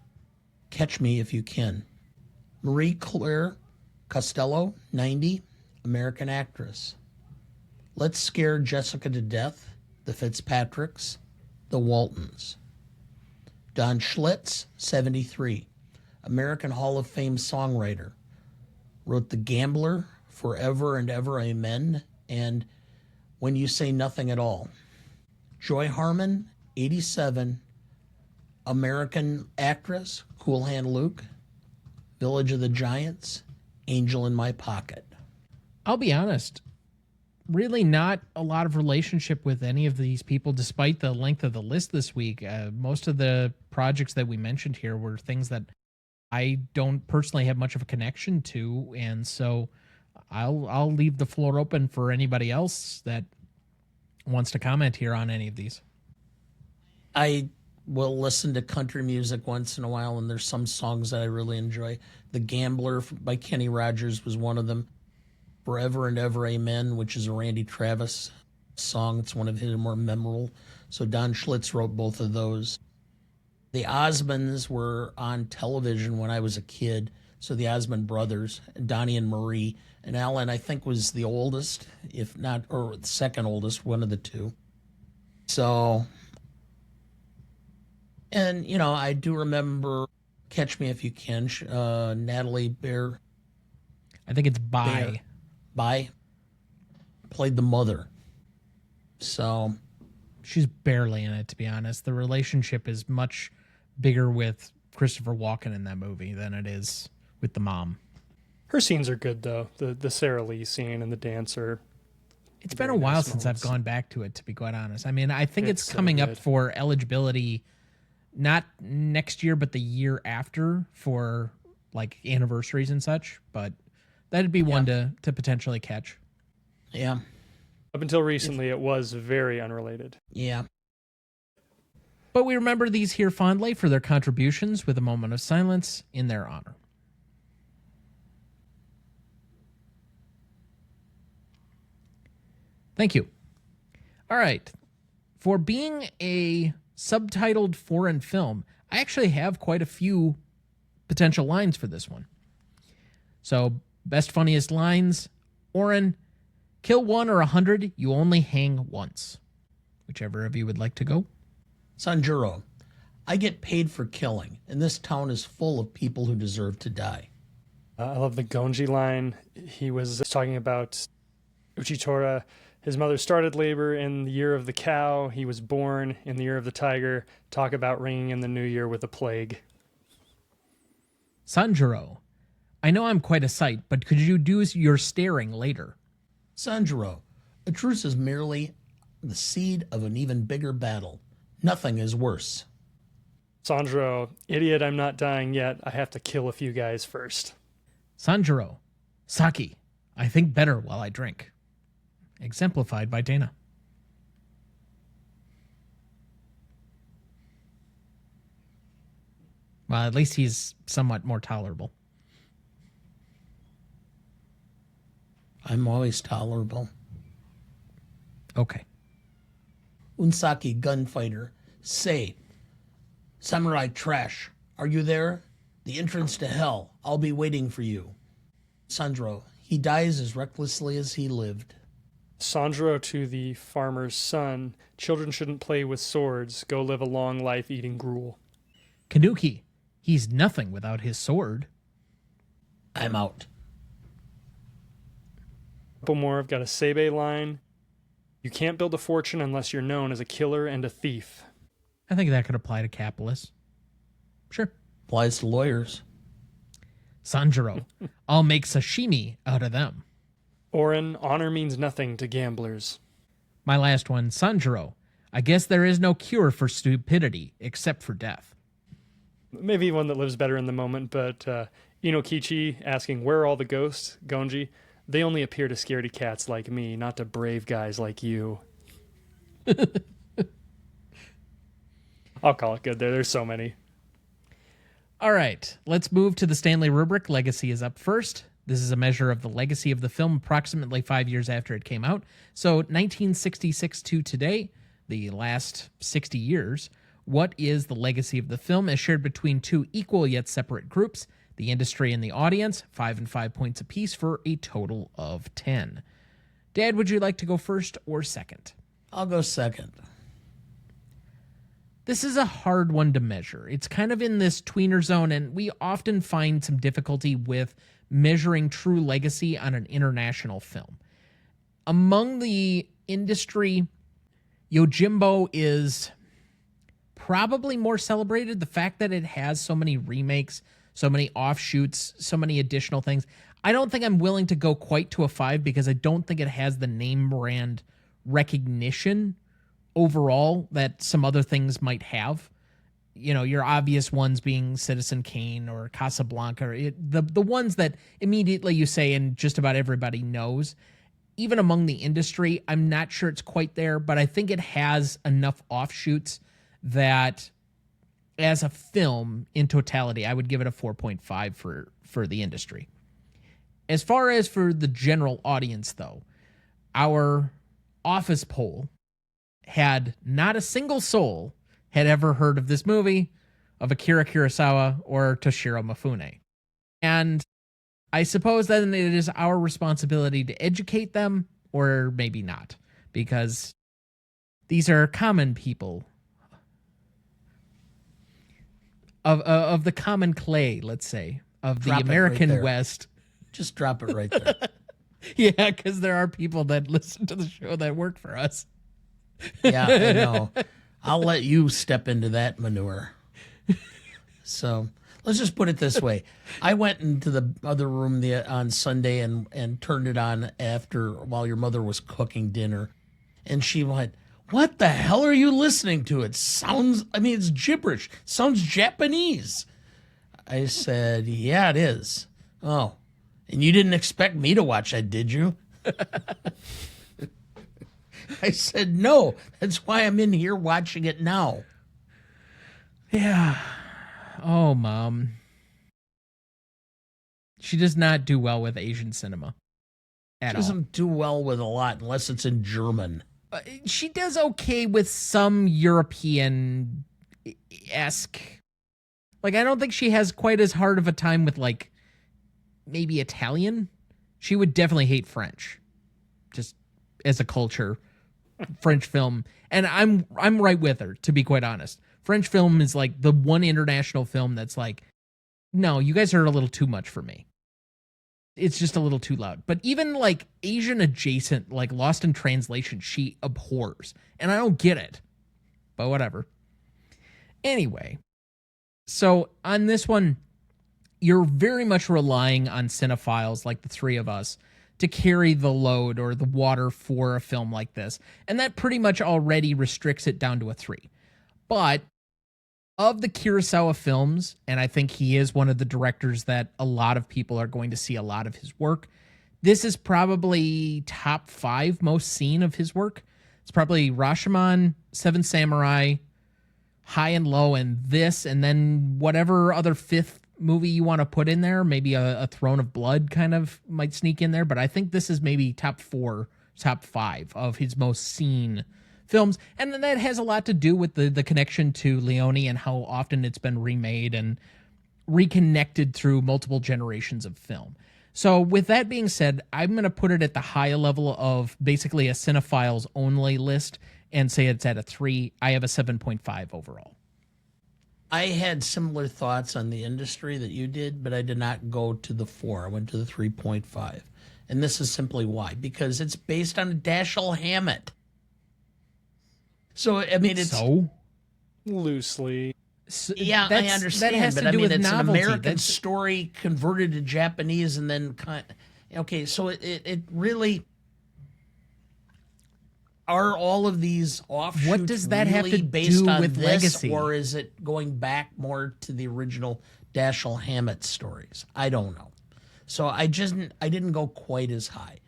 B: Catch Me If You Can. Marie Claire Costello, 90, American actress. Let's Scare Jessica to Death, The Fitzpatricks, The Waltons. Don Schlitz, 73, American Hall of Fame songwriter. Wrote The Gambler, Forever and Ever Amen, and When You Say Nothing at All. Joy Harmon, 87, American actress, Cool Hand Luke, Village of the Giants, Angel in My Pocket.
A: I'll be honest, really not a lot of relationship with any of these people, despite the length of the list this week. Most of the projects that we mentioned here were things that I don't personally have much of a connection to, and so I'll leave the floor open for anybody else that wants to comment here on any of these.
B: I will listen to country music once in a while, and there's some songs that I really enjoy. The Gambler by Kenny Rogers was one of them. Forever and Ever Amen, which is a Randy Travis song. It's one of his more memorable. So Don Schlitz wrote both of those. The Osmonds were on television when I was a kid. So the Osmond brothers, Donnie and Marie. And Alan, I think, was the oldest, if not, or the second oldest, one of the two. So, and, you know, I do remember Catch Me If You Can, Natalie Bear.
A: I think it's By.
B: Played the mother. So.
A: She's barely in it, to be honest. The relationship is much bigger with Christopher Walken in that movie than it is with the mom.
C: Her scenes are good, though. The Sarah Lee scene and the dancer.
A: It's been a while since I've gone back to it, to be quite honest. I mean, I think it's coming up for eligibility, not next year, but the year after for like anniversaries and such. But that'd be one to potentially catch.
B: Yeah.
C: Up until recently, it was very unrelated.
B: Yeah.
A: But we remember these here fondly for their contributions with a moment of silence in their honor. Thank you. All right. For being a subtitled foreign film, I actually have quite a few potential lines for this one. So, best funniest lines, Oren, kill 1 or 100, you only hang once. Whichever of you would like to go.
B: Sanjuro, I get paid for killing, and this town is full of people who deserve to die.
C: I love the Gonji line. He was talking about Uchitora. His mother started labor in the year of the cow. He was born in the year of the tiger. Talk about ringing in the new year with a plague.
A: Sanjuro, I know I'm quite a sight, but could you do your staring later?
B: Sanjuro, a truce is merely the seed of an even bigger battle. Nothing is worse.
C: Sanjuro, idiot, I'm not dying yet. I have to kill a few guys first.
A: Sanjuro, Saki, I think better while I drink. Exemplified by Dana. Well, at least he's somewhat more tolerable.
B: I'm always tolerable.
A: Okay.
B: Unsaki, gunfighter, say, Samurai trash, are you there? The entrance to hell. I'll be waiting for you. Sandro, he dies as recklessly as he lived.
C: Sanjuro to the farmer's son, children shouldn't play with swords. Go live a long life eating gruel.
A: Kanuki, he's nothing without his sword.
B: I'm out.
C: Couple more. I've got a Sebe line. You can't build a fortune unless you're known as a killer and a thief.
A: I think that could apply to capitalists. Sure.
B: Applies to lawyers.
A: Sanjuro, I'll make sashimi out of them.
C: Oren, honor means nothing to gamblers.
A: My last one, Sanjuro, I guess there is no cure for stupidity except for death.
C: Maybe one that lives better in the moment, but Inokichi asking, where are all the ghosts? Gonji, they only appear to scaredy cats like me, not to brave guys like you. I'll call it good there. There's so many.
A: All right, let's move to the Stanley Rubric. Legacy is up first. This is a measure of the legacy of the film approximately 5 years after it came out. So 1966 to today, the last 60 years, what is the legacy of the film as shared between two equal yet separate groups, the industry and the audience, 5 and 5 points apiece for a total of 10. Dad, would you like to go first or second?
B: I'll go second.
A: This is a hard one to measure. It's kind of in this tweener zone, and we often find some difficulty with measuring true legacy on an international film. Among the industry, Yojimbo is probably more celebrated. The fact that it has so many remakes, so many offshoots, so many additional things. I don't think I'm willing to go quite to a 5 because I don't think it has the name brand recognition overall that some other things might have. You know, your obvious ones being Citizen Kane or Casablanca, or the ones that immediately you say and just about everybody knows. Even among the industry, I'm not sure it's quite there, but I think it has enough offshoots that as a film in totality, I would give it a 4.5 for the industry. As far as for the general audience, though, our office poll had not a single soul had ever heard of this movie, of Akira Kurosawa or Toshiro Mifune. And I suppose then it is our responsibility to educate them, or maybe not, because these are common people of the common clay, let's say, of the
B: Drop it right
A: American
B: there.
A: West.
B: Just drop it right there.
A: Yeah, because there are people that listen to the show that work for us.
B: Yeah, I know. I'll let you step into that manure. So let's just put it this way. I went into the other room on Sunday and turned it on while your mother was cooking dinner. And she went, "What the hell are you listening to? It's gibberish. Sounds Japanese." I said, "Yeah, it is." "Oh, and you didn't expect me to watch that, did you?" I said, "No, that's why I'm in here watching it now."
A: Yeah. Oh, Mom. She does not do well with Asian cinema
B: She
A: at all.
B: doesn't do well with a lot unless it's in German.
A: She does okay with some European-esque. Like, I don't think she has quite as hard of a time with, like, maybe Italian. She would definitely hate French, just as a culture. French film, and I'm right with her, to be quite honest. French film is like the one international film that's like, no, you guys are a little too much for me. It's just a little too loud. But even like Asian adjacent, like Lost in Translation, she abhors, and I don't get it, but whatever. Anyway, so on this one, you're very much relying on cinephiles like the three of us to carry the load or the water for a film like this. And that pretty much already restricts it down to a 3. But of the Kurosawa films, and I think he is one of the directors that a lot of people are going to see a lot of his work, this is probably top 5 most seen of his work. It's probably Rashomon, Seven Samurai, High and Low, and this, and then whatever other 5th movie you want to put in there. Maybe a Throne of Blood kind of might sneak in there, but I think this is maybe top 4, top 5 of his most seen films. And then that has a lot to do with the connection to Leone and how often it's been remade and reconnected through multiple generations of film. So with that being said, I'm going to put it at the high level of basically a cinephiles only list and say it's at a 3. I have a 7.5 overall.
B: I had similar thoughts on the industry that you did, but I did not go to the 4. I went to the 3.5. And this is simply why. Because it's based on Dashiell Hammett. So, I mean, it's...
A: So?
C: Loosely.
B: Yeah, I understand,
A: that has
B: but
A: to
B: I
A: do
B: mean,
A: with
B: it's
A: novelty.
B: an American story converted to Japanese and then... Okay, so it really... Are all of these offshoots
A: What does that have
B: really
A: to
B: based
A: do
B: on
A: with
B: this,
A: legacy?
B: or is it going back more to the original Dashiell Hammett stories? I don't know. So I didn't go quite as high.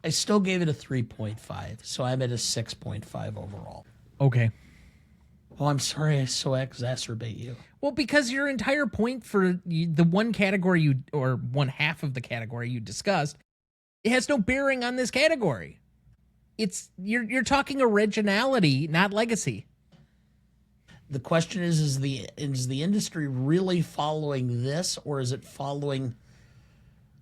B: I still gave it a 3.5, so I'm at a 6.5 overall.
A: Okay.
B: Oh, I'm sorry I so exacerbate you.
A: Well, because your entire point for the one category or one half of the category you discussed, it has no bearing on this category. It's you're talking originality, not legacy.
B: The question is the industry really following this, or is it following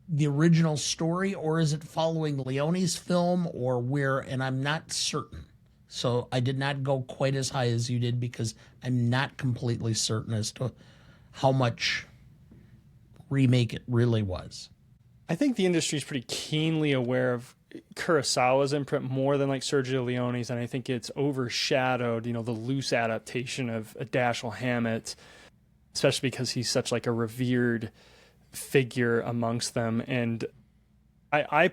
B: the original story, or is it following Leone's film, or where? And I'm not certain. So I did not go quite as high as you did because I'm not completely certain as to how much remake it really was.
C: I think the industry is pretty keenly aware of Kurosawa's imprint more than like Sergio Leone's, and I think it's overshadowed, the loose adaptation of a Dashiell Hammett, especially because he's such like a revered figure amongst them. And I have a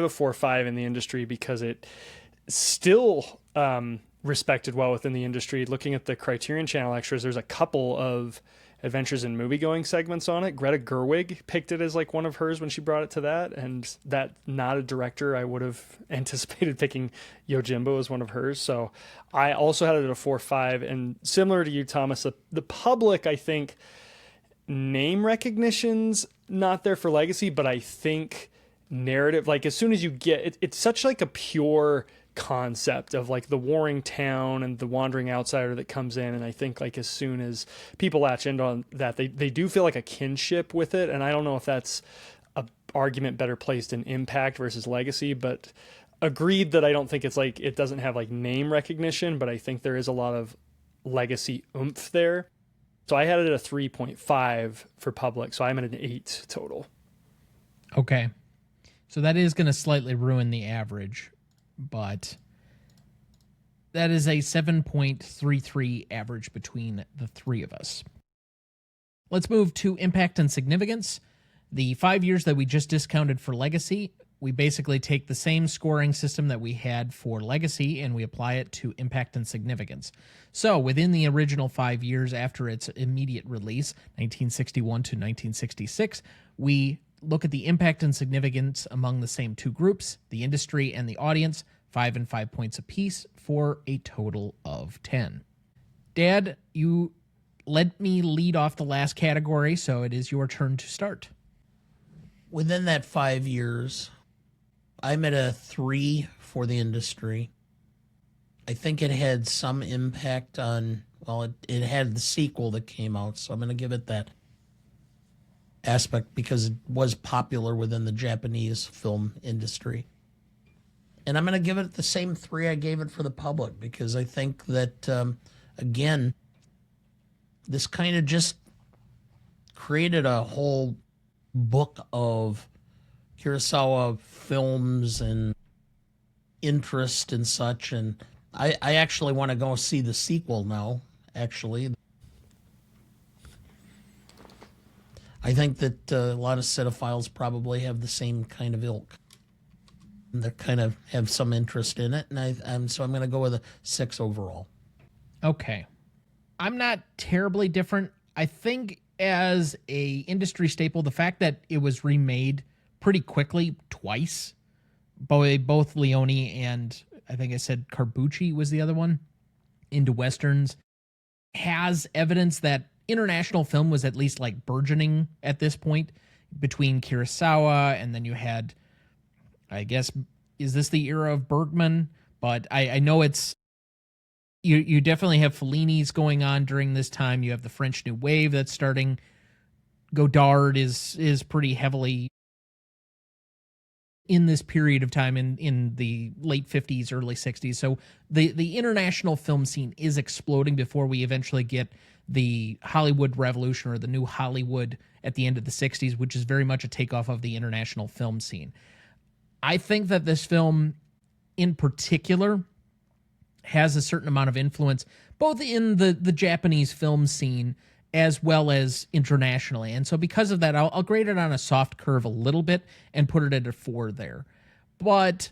C: 4.5 in the industry because it still respected well within the industry. Looking at the Criterion Channel extras, there's a couple of Adventures in Moviegoing segments on it. Greta Gerwig picked it as like one of hers when she brought it to that, and that not a director I would have anticipated picking Yojimbo as one of hers. So I also had it at a 4.5, and similar to you, Thomas, the public, I think, name recognition's not there for legacy, but I think narrative, like as soon as you get it's such like a pure concept of like the warring town and the wandering outsider that comes in. And I think like as soon as people latch into on that, they do feel like a kinship with it. And I don't know if that's a argument better placed in impact versus legacy, but agreed that I don't think it's like, it doesn't have like name recognition, but I think there is a lot of legacy oomph there. So I had it at a 3.5 for public. So I'm at an 8 total.
A: Okay. So that is going to slightly ruin the average, but that is a 7.33 average between the three of us. Let's move to impact and significance. The 5 years that we just discounted for legacy, we basically take the same scoring system that we had for legacy and we apply it to impact and significance. So within the original 5 years after its immediate release, 1961 to 1966, we look at the impact and significance among the same two groups, the industry and the audience, 5 and 5 points apiece for a total of 10. Dad, you let me lead off the last category, so it is your turn to start.
B: Within that 5 years, I'm at a 3 for the industry. I think it had some impact on, well, it had the sequel that came out, so I'm going to give it that aspect because it was popular within the Japanese film industry. And I'm going to give it the same 3 I gave it for the public because I think that, again, this kind of just created a whole book of Kurosawa films and interest and such, and I actually want to go see the sequel now, actually. I think that a lot of cinephiles probably have the same kind of ilk. They kind of have some interest in it, and so I'm going to go with a 6 overall.
A: Okay. I'm not terribly different. I think as a industry staple, the fact that it was remade pretty quickly twice, both Leone and I think I said Carbucci was the other one, into Westerns, has evidence that international film was at least like burgeoning at this point between Kurosawa and then you had, I guess, is this the era of Bergman? But I know it's, you definitely have Fellini's going on during this time. You have the French New Wave that's starting. Godard is pretty heavily in this period of time in the late 50s, early 60s. So the international film scene is exploding before we eventually get the Hollywood Revolution or the new Hollywood at the end of the 60s, which is very much a takeoff of the international film scene. I think that this film in particular has a certain amount of influence, both in the Japanese film scene as well as internationally. And so because of that, I'll grade it on a soft curve a little bit and put it at a 4 there. But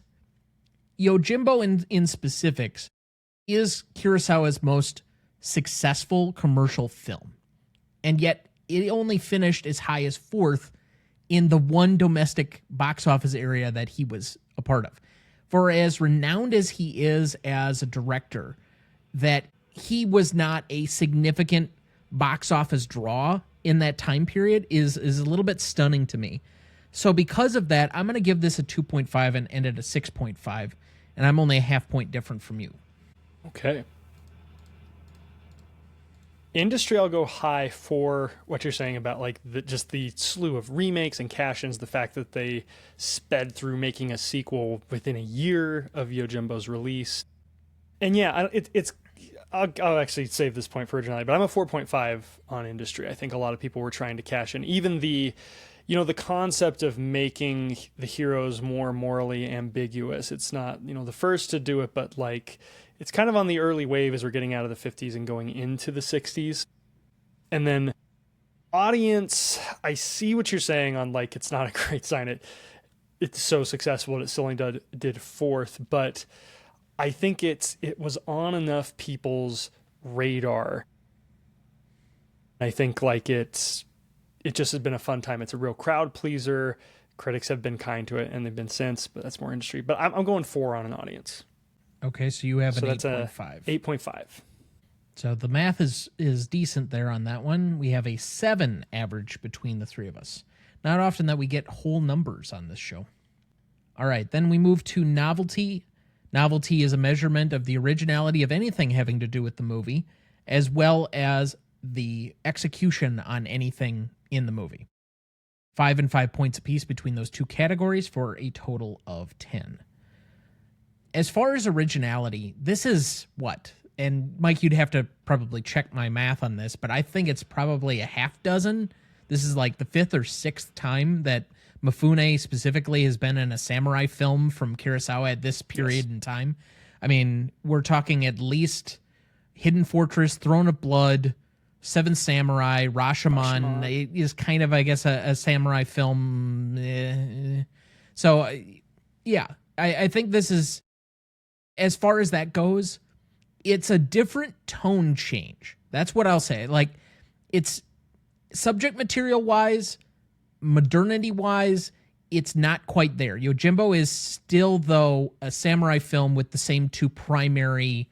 A: Yojimbo in specifics is Kurosawa's most successful commercial film. And yet it only finished as high as 4th in the one domestic box office area that he was a part of. For as renowned as he is as a director, that he was not a significant box office draw in that time period is a little bit stunning to me. So because of that, I'm going to give this a 2.5 and end at a 6.5, and I'm only a half point different from you.
C: Okay. Industry, I'll go high for what you're saying about like just the slew of remakes and cash-ins, the fact that they sped through making a sequel within a year of Yojimbo's release. And yeah, I'll actually save this point for originality, but I'm a 4.5 on industry. I think a lot of people were trying to cash in. Even the concept of making the heroes more morally ambiguous. It's not, the first to do it, but like it's kind of on the early wave as we're getting out of the 50s and going into the 60s. And then audience, I see what you're saying on like it's not a great sign. It's so successful that it still only did 4th, but I think it was on enough people's radar. I think like it just has been a fun time. It's a real crowd pleaser. Critics have been kind to it, and they've been since, but that's more industry. But I'm going 4 on an audience.
A: Okay, so you have an 8.5.
C: 8.5.
A: So the math is decent there on that one. We have a 7 average between the three of us. Not often that we get whole numbers on this show. All right, then we move to Novelty. Novelty is a measurement of the originality of anything having to do with the movie, as well as the execution on anything in the movie. 5 and 5 points apiece between those two categories for a total of 10. As far as originality, this is what? And Mike, you'd have to probably check my math on this, but I think it's probably a half dozen. This is like the 5th or 6th time that Mifune specifically has been in a samurai film from Kurosawa at this period in time. I mean, we're talking at least Hidden Fortress, Throne of Blood, Seven Samurai, Rashomon. It is kind of, I guess, a samurai film. So, yeah, I think this is, as far as that goes, it's a different tone change. That's what I'll say. Like, it's subject material wise, modernity wise, it's not quite there. Yojimbo is still, though, a samurai film with the same two primary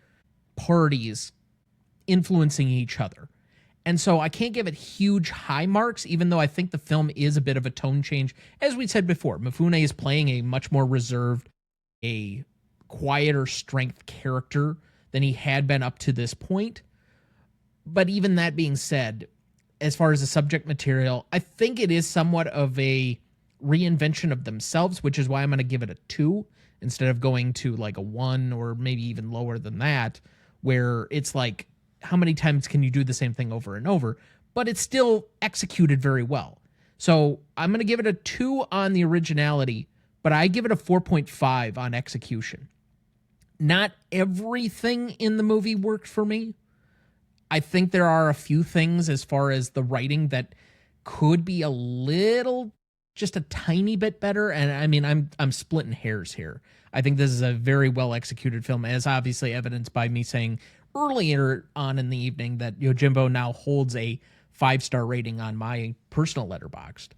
A: parties influencing each other. And so I can't give it huge high marks, even though I think the film is a bit of a tone change. As we said before, Mifune is playing a much more reserved, a quieter strength character than he had been up to this point. But even that being said, as far as the subject material, I think it is somewhat of a reinvention of themselves, which is why I'm going to give it a 2 instead of going to like a 1 or maybe even lower than that, where it's like, how many times can you do the same thing over and over? But it's still executed very well. So I'm going to give it a 2 on the originality, but I give it a 4.5 on execution. Not everything in the movie worked for me. I think there are a few things as far as the writing that could be a little, just a tiny bit better. And I mean, I'm splitting hairs here. I think this is a very well executed film, as obviously evidenced by me saying earlier on in the evening that Yojimbo now holds a 5-star rating on my personal Letterboxd.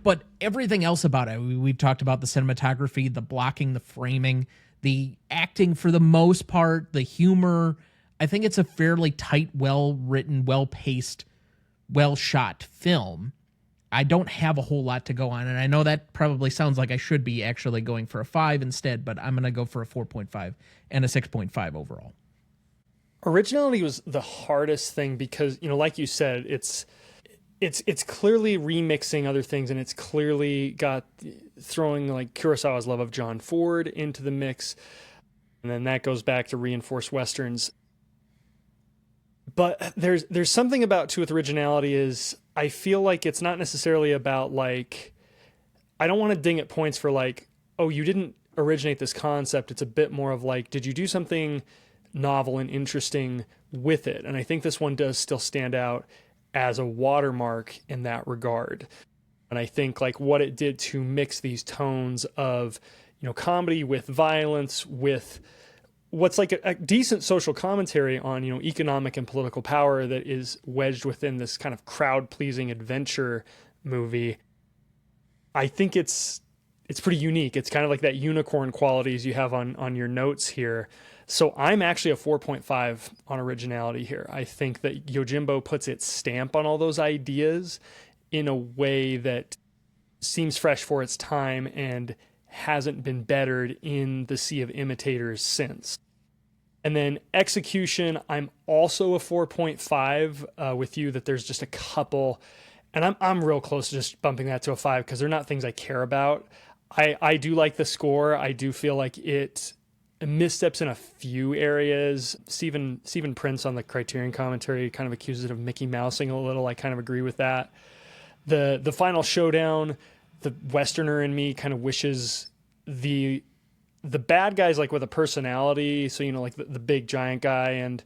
A: But everything else about it, we've talked about the cinematography, the blocking, the framing, the acting for the most part, the humor. I think it's a fairly tight, well-written, well-paced, well-shot film. I don't have a whole lot to go on, and I know that probably sounds like I should be actually going for a 5 instead, but I'm going to go for a 4.5 and a 6.5 overall.
C: Originality was the hardest thing because, you know, like you said, it's clearly remixing other things, and it's clearly got throwing like Kurosawa's love of John Ford into the mix, and then that goes back to reinforced westerns. But there's something about too with originality is I feel like it's not necessarily about like, I don't want to ding at points for like, oh, you didn't originate this concept. It's a bit more of like, did you do something novel and interesting with it? And I think this one does still stand out as a watermark in that regard. And I think like what it did to mix these tones of, you know, comedy with violence, with what's like a decent social commentary on, you know, economic and political power that is wedged within this kind of crowd-pleasing adventure movie. I think it's pretty unique. It's kind of like that unicorn qualities you have on your notes here. So I'm actually a 4.5 on originality here. I think that Yojimbo puts its stamp on all those ideas in a way that seems fresh for its time and hasn't been bettered in the sea of imitators since. And then execution, I'm also a 4.5 with you, that there's just a couple, and I'm real close to just bumping that to a 5 because they're not things I care about. I do like the score. I do feel like it missteps in a few areas. Stephen Prince on the Criterion commentary kind of accuses it of Mickey Mousing a little. I kind of agree with that. The final showdown, the Westerner in me kind of wishes the bad guys like with a personality, so you know, like the big giant guy and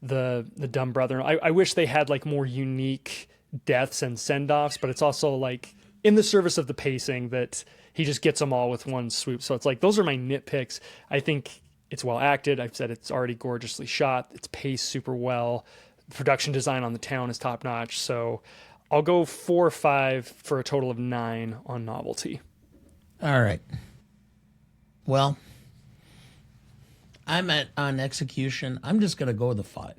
C: the dumb brother. I wish they had like more unique deaths and send-offs, but it's also like in the service of the pacing that he just gets them all with one swoop. So it's like, those are my nitpicks. I think it's well acted. I've said it's already gorgeously shot. It's paced super well. The production design on the town is top notch. So I'll go 4 or 5 for a total of 9 on Novelty.
B: All right. Well, on execution, I'm just going to go with a 5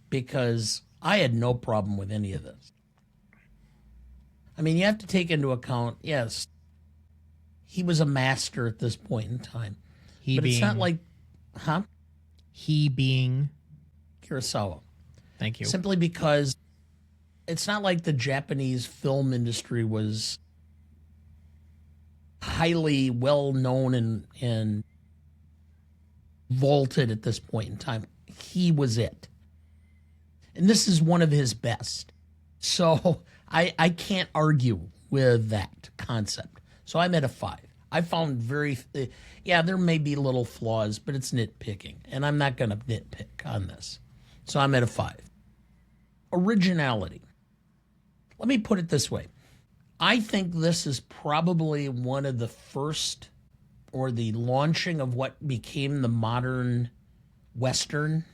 B: because I had no problem with any of this. I mean, you have to take into account, yes, he was a master at this point in time.
A: He
B: but
A: being,
B: it's not like, huh?
A: he being,
B: Kurosawa.
A: thank you.
B: Simply because it's not like the Japanese film industry was highly well known and vaulted at this point in time. He was it. And this is one of his best. So I can't argue with that concept. So I'm at a 5. I found there may be little flaws, but it's nitpicking. And I'm not going to nitpick on this. So I'm at a 5. Originality. Let me put it this way. I think this is probably one of the first, or the launching of what became the modern Western.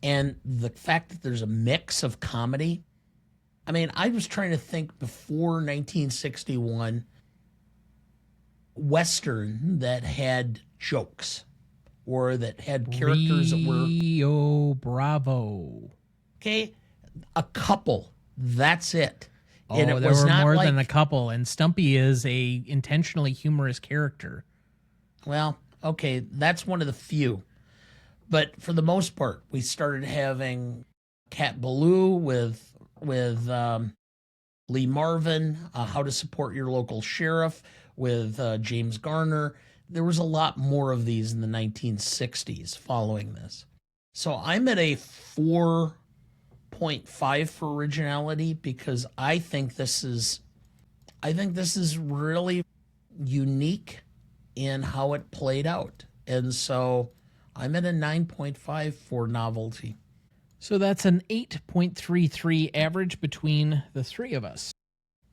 B: And the fact that there's a mix of comedy. I mean, I was trying to think before 1961, Western that had jokes or that had characters that were...
A: Rio Bravo.
B: Okay, a couple. That's it.
A: Oh,
B: And it
A: there
B: was
A: were
B: not
A: more
B: like,
A: than a couple, and Stumpy is a intentionally humorous character.
B: Well, okay, that's one of the few. But for the most part, we started having Cat Ballou with Lee Marvin, How to Support Your Local Sheriff with James Garner. There was a lot more of these in the 1960s following this. So I'm at a 4.5 for originality because I think this is really unique in how it played out. And so I'm at a 9.5 for novelty.
A: So that's an 8.33 average between the three of us.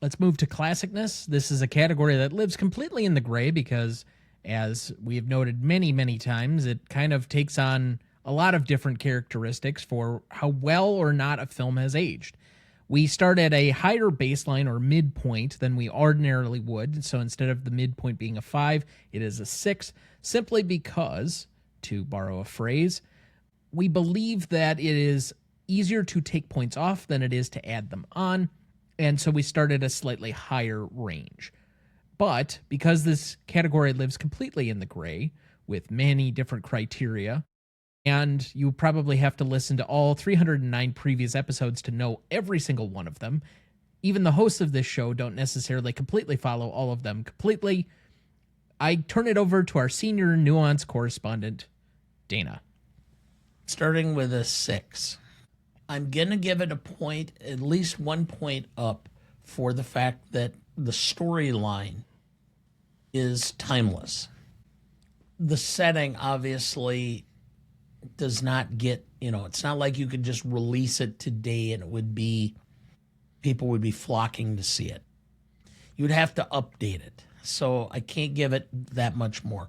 A: Let's move to classicness. This is a category that lives completely in the gray because, as we have noted many, many times, it kind of takes on a lot of different characteristics for how well or not a film has aged. We start at a higher baseline or midpoint than we ordinarily would. So instead of the midpoint being a 5, it is a 6, simply because, to borrow a phrase, we believe that it is easier to take points off than it is to add them on, and so we start at a slightly higher range. But because this category lives completely in the gray, with many different criteria, and you probably have to listen to all 309 previous episodes to know every single one of them, even the hosts of this show don't necessarily completely follow all of them completely, I turn it over to our senior nuance correspondent, Dana.
B: Starting with a 6. I'm going to give it a point, at least 1 point up, for the fact that the storyline is timeless. The setting obviously does not get, it's not like you could just release it today and people would be flocking to see it. You'd have to update it. So I can't give it that much more.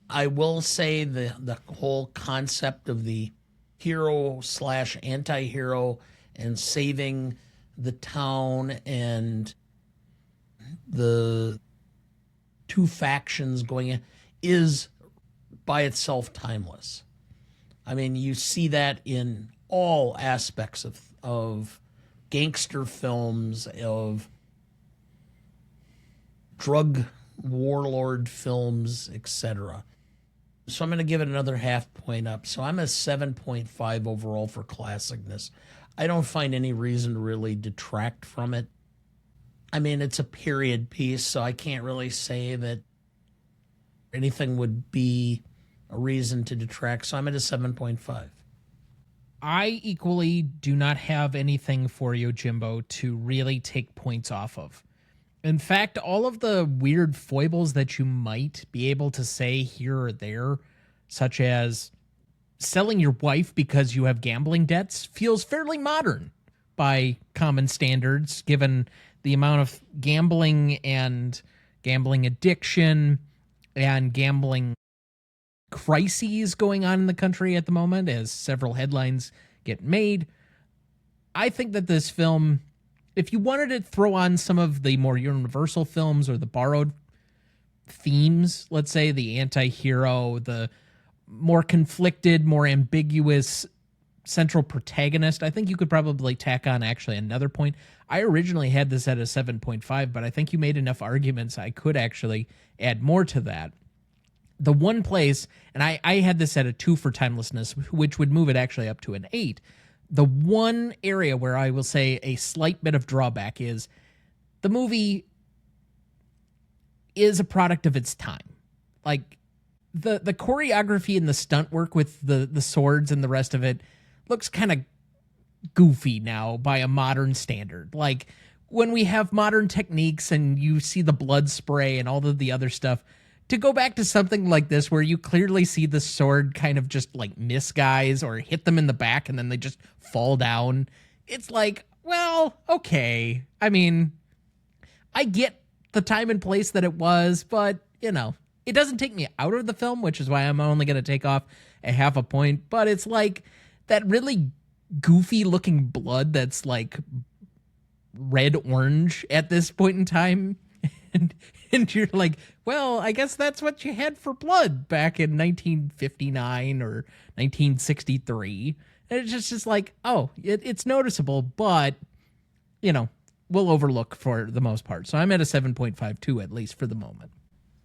B: I will say the whole concept of the hero/anti-hero and saving the town and the two factions going in is by itself timeless. I mean, you see that in all aspects of gangster films, of drug warlord films, etc. So I'm going to give it another half point up. So I'm a 7.5 overall for classicness. I don't find any reason to really detract from it. I mean, it's a period piece, so I can't really say that anything would be a reason to detract. So I'm at a 7.5.
A: I equally do not have anything for Yojimbo to really take points off of. In fact, all of the weird foibles that you might be able to say here or there, such as selling your wife because you have gambling debts, feels fairly modern by common standards, given the amount of gambling and gambling addiction and gambling crises going on in the country at the moment, as several headlines get made. I think that this film, if you wanted to throw on some of the more universal films or the borrowed themes, let's say the anti-hero, the more conflicted, more ambiguous central protagonist, I think you could probably tack on actually another point. I originally had this at a 7.5, but I think you made enough arguments I could actually add more to that. The one place, and I had this at a 2 for timelessness, which would move it actually up to an 8. The one area where I will say a slight bit of drawback is the movie is a product of its time. Like, the choreography and the stunt work with the swords and the rest of it looks kind of goofy now by a modern standard. Like, when we have modern techniques and you see the blood spray and all of the other stuff, to go back to something like this where you clearly see the sword kind of just like miss guys or hit them in the back and then they just fall down, it's like, well, okay. I mean, I get the time and place that it was, but, you know, it doesn't take me out of the film, which is why I'm only going to take off a half a point, but it's like that really goofy looking blood that's like red-orange at this point in time. And you're like, well, I guess that's what you had for blood back in 1959 or 1963. And it's just like, oh, it's noticeable, but, you know, we'll overlook for the most part. So I'm at a 7.52 at least for the moment.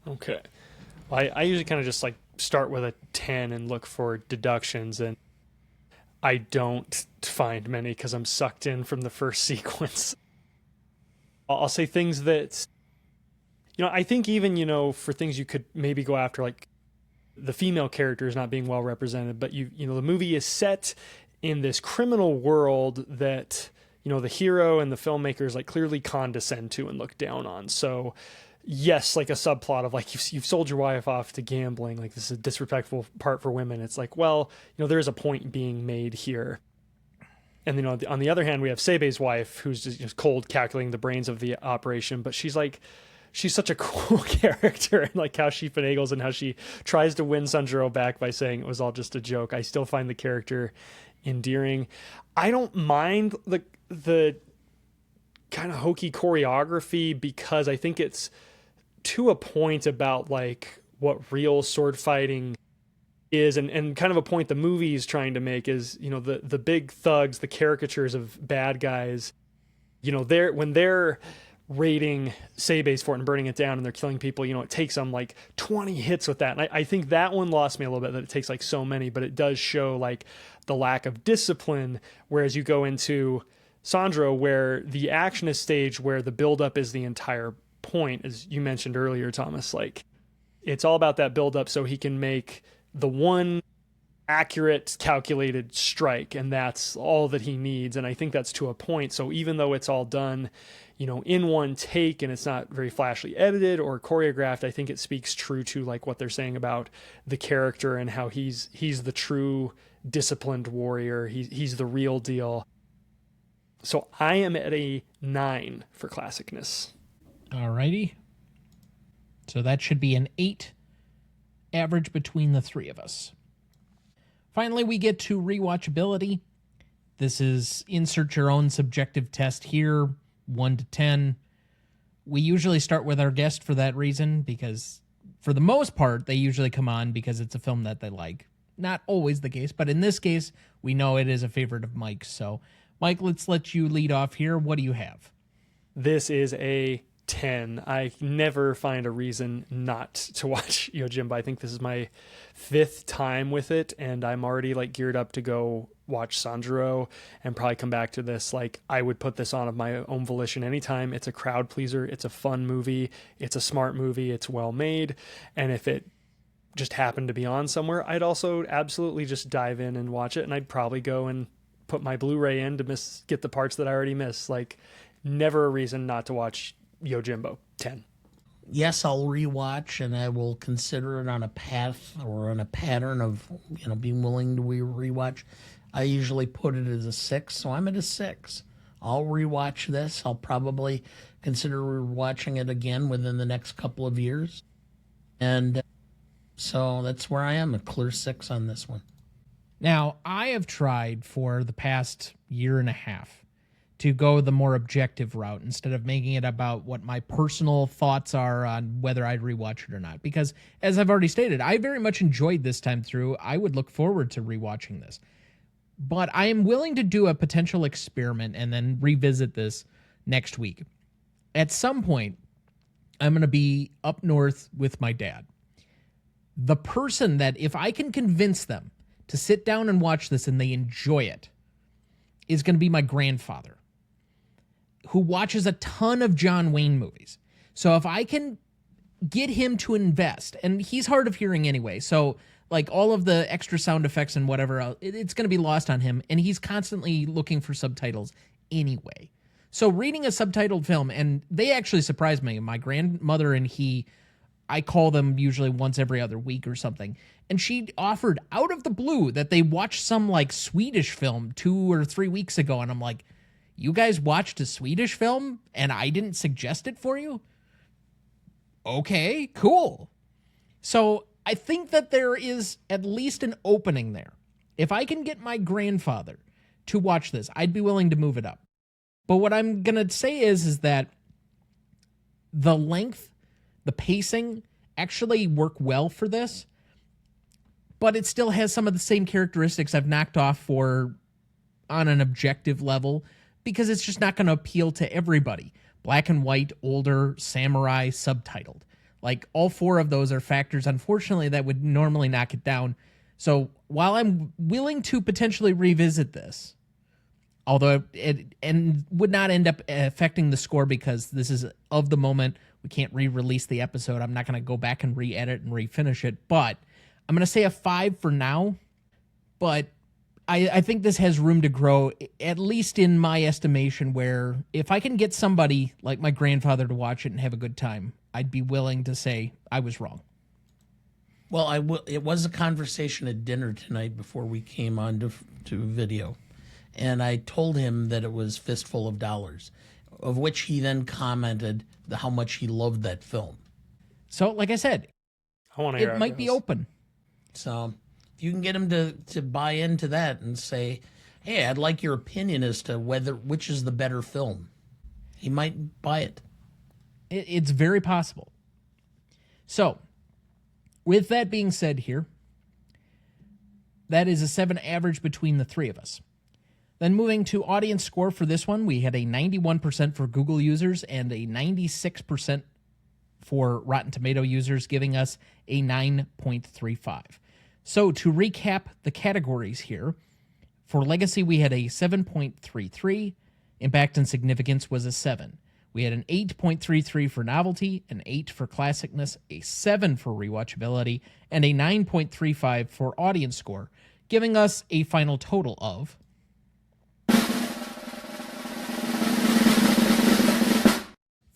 C: Okay. Well, I usually kind of just like start with a 10 and look for deductions, and I don't find many because I'm sucked in from the first sequence. I'll say things that, you know, I think even, you know, for things you could maybe go after, like the female character is not being well represented, but you know, the movie is set in this criminal world that, you know, the hero and the filmmakers like clearly condescend to and look down on. So yes, like a subplot of like, you've sold your wife off to gambling, like this is a disrespectful part for women. It's like, well, you know, there's a point being made here. And, you know, on the other hand, we have Seibei's wife, who's just cold calculating the brains of the operation, but she's such a cool character, and like how she finagles and how she tries to win Sanjuro back by saying it was all just a joke. I still find the character endearing. I don't mind the kind of hokey choreography because I think it's to a point about like what real sword fighting is, and kind of a point the movie is trying to make is, you know, the big thugs, the caricatures of bad guys, you know, when they're raiding Seibei's fort and burning it down and they're killing people, you know, it takes them like 20 hits with that. And I think that one lost me a little bit, that it takes like so many, but it does show like the lack of discipline. Whereas you go into Sandro, where the action is staged, where the buildup is the entire point, as you mentioned earlier, Thomas, like it's all about that buildup so he can make the one accurate calculated strike, and that's all that he needs. And I think that's to a point. So even though it's all done, you know, in one take and it's not very flashily edited or choreographed, I think it speaks true to like what they're saying about the character and how he's the true disciplined warrior. He's the real deal. So I am at a 9 for classicness.
A: Alrighty. So that should be an 8 average between the three of us. Finally, we get to rewatchability. This is insert your own subjective test here, 1 to 10. We usually start with our guest for that reason, because for the most part, they usually come on because it's a film that they like. Not always the case, but in this case, we know it is a favorite of Mike's. So, Mike, let's let you lead off here. What do you have?
C: This is a 10. I never find a reason not to watch Yojimbo. I think this is my 5th time with it, and I'm already like geared up to go watch Sanjuro and probably come back to this. Like, I would put this on of my own volition anytime. It's a crowd pleaser. It's a fun movie. It's a smart movie. It's well made. And if it just happened to be on somewhere, I'd also absolutely just dive in and watch it. And I'd probably go and put my Blu-ray in to get the parts that I already missed. Like, never a reason not to watch Yojimbo. 10.
B: Yes, I'll rewatch, and I will consider it on a path or on a pattern of, you know, being willing to rewatch. I usually put it as a 6, so I'm at a 6. I'll rewatch this. I'll probably consider rewatching it again within the next couple of years. And so that's where I am, a clear 6 on this one.
A: Now, I have tried for the past year and a half to go the more objective route instead of making it about what my personal thoughts are on whether I'd rewatch it or not. Because, as I've already stated, I very much enjoyed this time through. I would look forward to rewatching this. But I am willing to do a potential experiment and then revisit this next week. At some point, I'm going to be up north with my dad. the person that, if I can convince them to sit down and watch this and they enjoy it, is going to be my grandfather, who watches a ton of John Wayne movies. So if I can get him to invest, and he's hard of hearing anyway, so like all of the extra sound effects and whatever else, it's going to be lost on him, and he's constantly looking for subtitles anyway. So reading a subtitled film, and they actually surprised me. My grandmother and he, I call them usually once every other week or something, and she offered out of the blue that they watched some like Swedish film 2 or 3 weeks ago, and I'm like, you guys watched a Swedish film and I didn't suggest it for you? Okay, cool. So I think that there is at least an opening there. If I can get my grandfather to watch this, I'd be willing to move it up. But what I'm going to say is that the length, the pacing actually work well for this, but it still has some of the same characteristics I've knocked off for on an objective level, because it's just not going to appeal to everybody. Black and white, older, samurai, subtitled. Like, all 4 of those are factors, unfortunately, that would normally knock it down. So while I'm willing to potentially revisit this, although it would not end up affecting the score because this is of the moment, we can't re-release the episode. I'm not going to go back and re-edit and refinish it, but I'm going to say a 5 for now. But I think this has room to grow, at least in my estimation, where if I can get somebody like my grandfather to watch it and have a good time, I'd be willing to say I was wrong.
B: Well, it was a conversation at dinner tonight before we came on to video. And I told him that it was Fistful of Dollars, of which he then commented how much he loved that film.
A: So, like I said,
C: I want to hear
A: it might be open.
B: So if you can get him to buy into that and say, hey, I'd like your opinion as to which is the better film, he might buy it.
A: It's very possible. So, with that being said here, that is a 7 average between the 3 of us. Then moving to audience score for this one, we had a 91% for Google users and a 96% for Rotten Tomato users, giving us a 9.35. So to recap the categories here, for Legacy we had a 7.33, Impact and Significance was a 7. We had an 8.33 for Novelty, an 8 for Classicness, a 7 for Rewatchability, and a 9.35 for audience score, giving us a final total of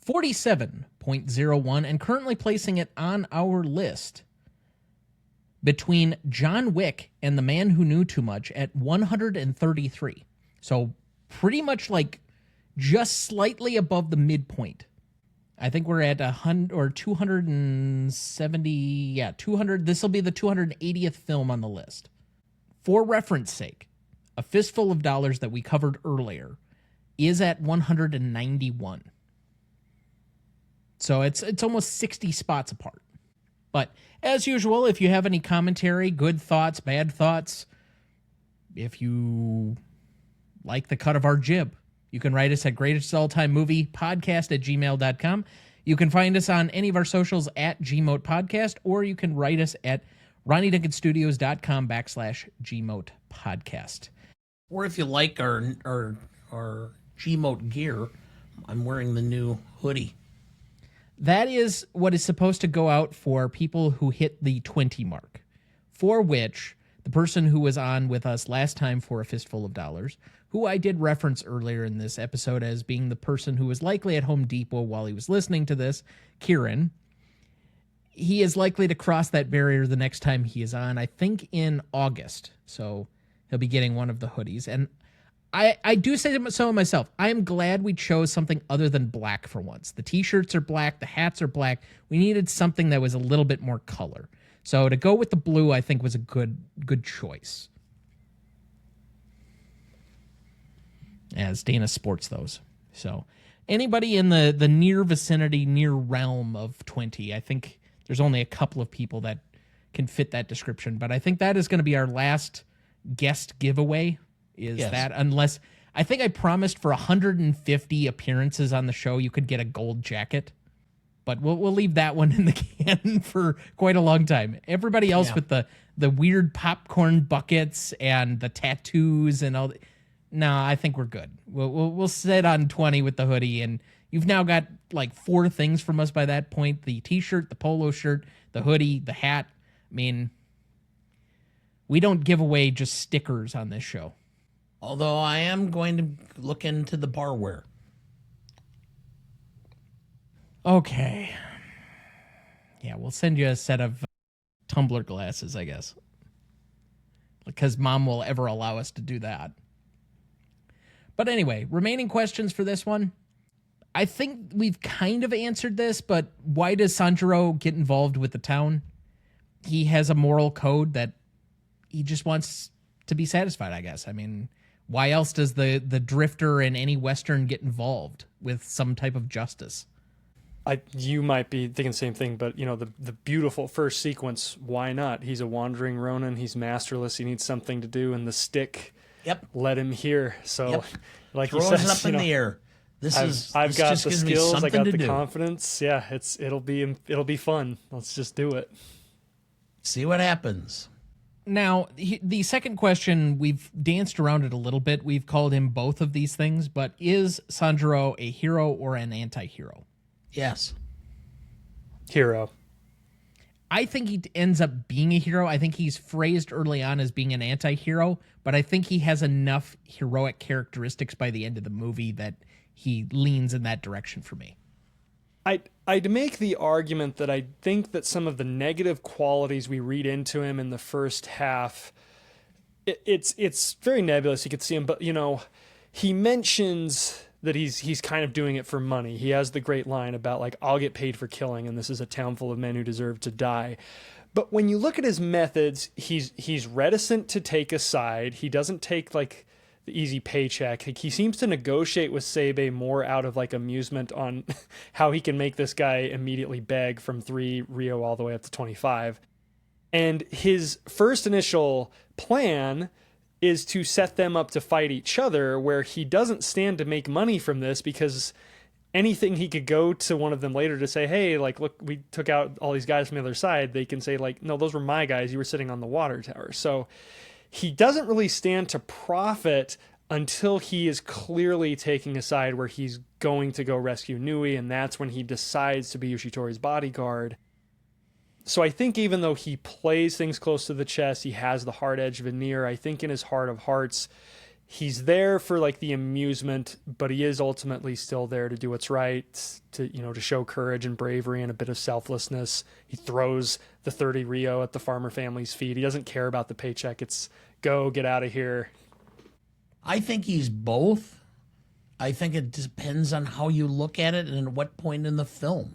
A: 47.01, and currently placing it on our list between John Wick and The Man Who Knew Too Much at 133. So pretty much like just slightly above the midpoint. I think we're at 100 or 270. Yeah, 200. This will be the 280th film on the list. For reference sake, A Fistful of Dollars that we covered earlier is at 191. So it's almost 60 spots apart. But as usual, if you have any commentary, good thoughts, bad thoughts, if you like the cut of our jib, you can write us at greatestalltimemoviepodcast@gmail.com. You can find us on any of our socials at gmotepodcast, or you can write us at ronnieduncanstudios.com/gmotepodcast.
B: Or if you like our Gmote gear, I'm wearing the new hoodie.
A: That is what is supposed to go out for people who hit the 20 mark, for which the person who was on with us last time for A Fistful of Dollars, who I did reference earlier in this episode as being the person who was likely at Home Depot while he was listening to this, Kieran, he is likely to cross that barrier the next time he is on, I think in August. So he'll be getting one of the hoodies. And I do say so myself. I am glad we chose something other than black for once. The t-shirts are black. The hats are black. We needed something that was a little bit more color. So to go with the blue, I think was a good choice. As Dana sports those. So anybody in the near vicinity, near realm of 20, I think there's only a couple of people that can fit that description. But I think that is going to be our last guest giveaway. Yes. That unless I think I promised for 150 appearances on the show, you could get a gold jacket. but we'll leave that one in the can for quite a long time. Everybody else with the weird popcorn buckets and the tattoos and all. No, I think we're good. We'll sit on 20 with the hoodie, and you've now got like 4 things from us by that point: the t-shirt, the polo shirt, the hoodie, the hat. I mean, we don't give away just stickers on this show.
B: Although I am going to look into the barware.
A: Okay. Yeah, we'll send you a set of tumbler glasses, I guess. Because Mom will ever allow us to do that. But anyway, remaining questions for this one. I think we've kind of answered this, but why does Sanjuro get involved with the town? He has a moral code that he just wants to be satisfied, I guess. I mean, why else does the drifter in any Western get involved with some type of justice?
C: You might be thinking the same thing, but the beautiful first sequence, why not? He's a wandering ronin, he's masterless, he needs something to do, and the stick led him here. So like he says,
B: up in the air.
C: I've got the skills, I got the confidence. Yeah, it'll be fun. Let's just do it.
B: See what happens.
A: Now, the second question, we've danced around it a little bit. We've called him both of these things, but is Sanjuro a hero or an anti-hero?
B: Yes.
C: Hero.
A: I think he ends up being a hero. I think he's phrased early on as being an anti-hero, but I think he has enough heroic characteristics by the end of the movie that he leans in that direction for me.
C: I'd make the argument that I think that some of the negative qualities we read into him in the first half, it's very nebulous. You could see him, but he mentions that he's kind of doing it for money. He has the great line about like, I'll get paid for killing, and this is a town full of men who deserve to die. But when you look at his methods, he's reticent to take a side. He doesn't take like the easy paycheck. He seems to negotiate with Seibe more out of like amusement on how he can make this guy immediately beg from 3 Rio all the way up to 25. And his first initial plan is to set them up to fight each other, where he doesn't stand to make money from this, because anything he could go to one of them later to say, hey, like, look, we took out all these guys from the other side. They can say like, no, those were my guys. You were sitting on the water tower. So he doesn't really stand to profit until he is clearly taking a side where he's going to go rescue Nui, and that's when he decides to be Yoshitori's bodyguard. So I think even though he plays things close to the chest, he has the hard edge veneer, I think in his heart of hearts, he's there for like the amusement, but he is ultimately still there to do what's right, to show courage and bravery and a bit of selflessness. He throws the 30 Rio at the farmer family's feet. He doesn't care about the paycheck. It's go, get out of here.
B: I think he's both. I think it depends on how you look at it and at what point in the film.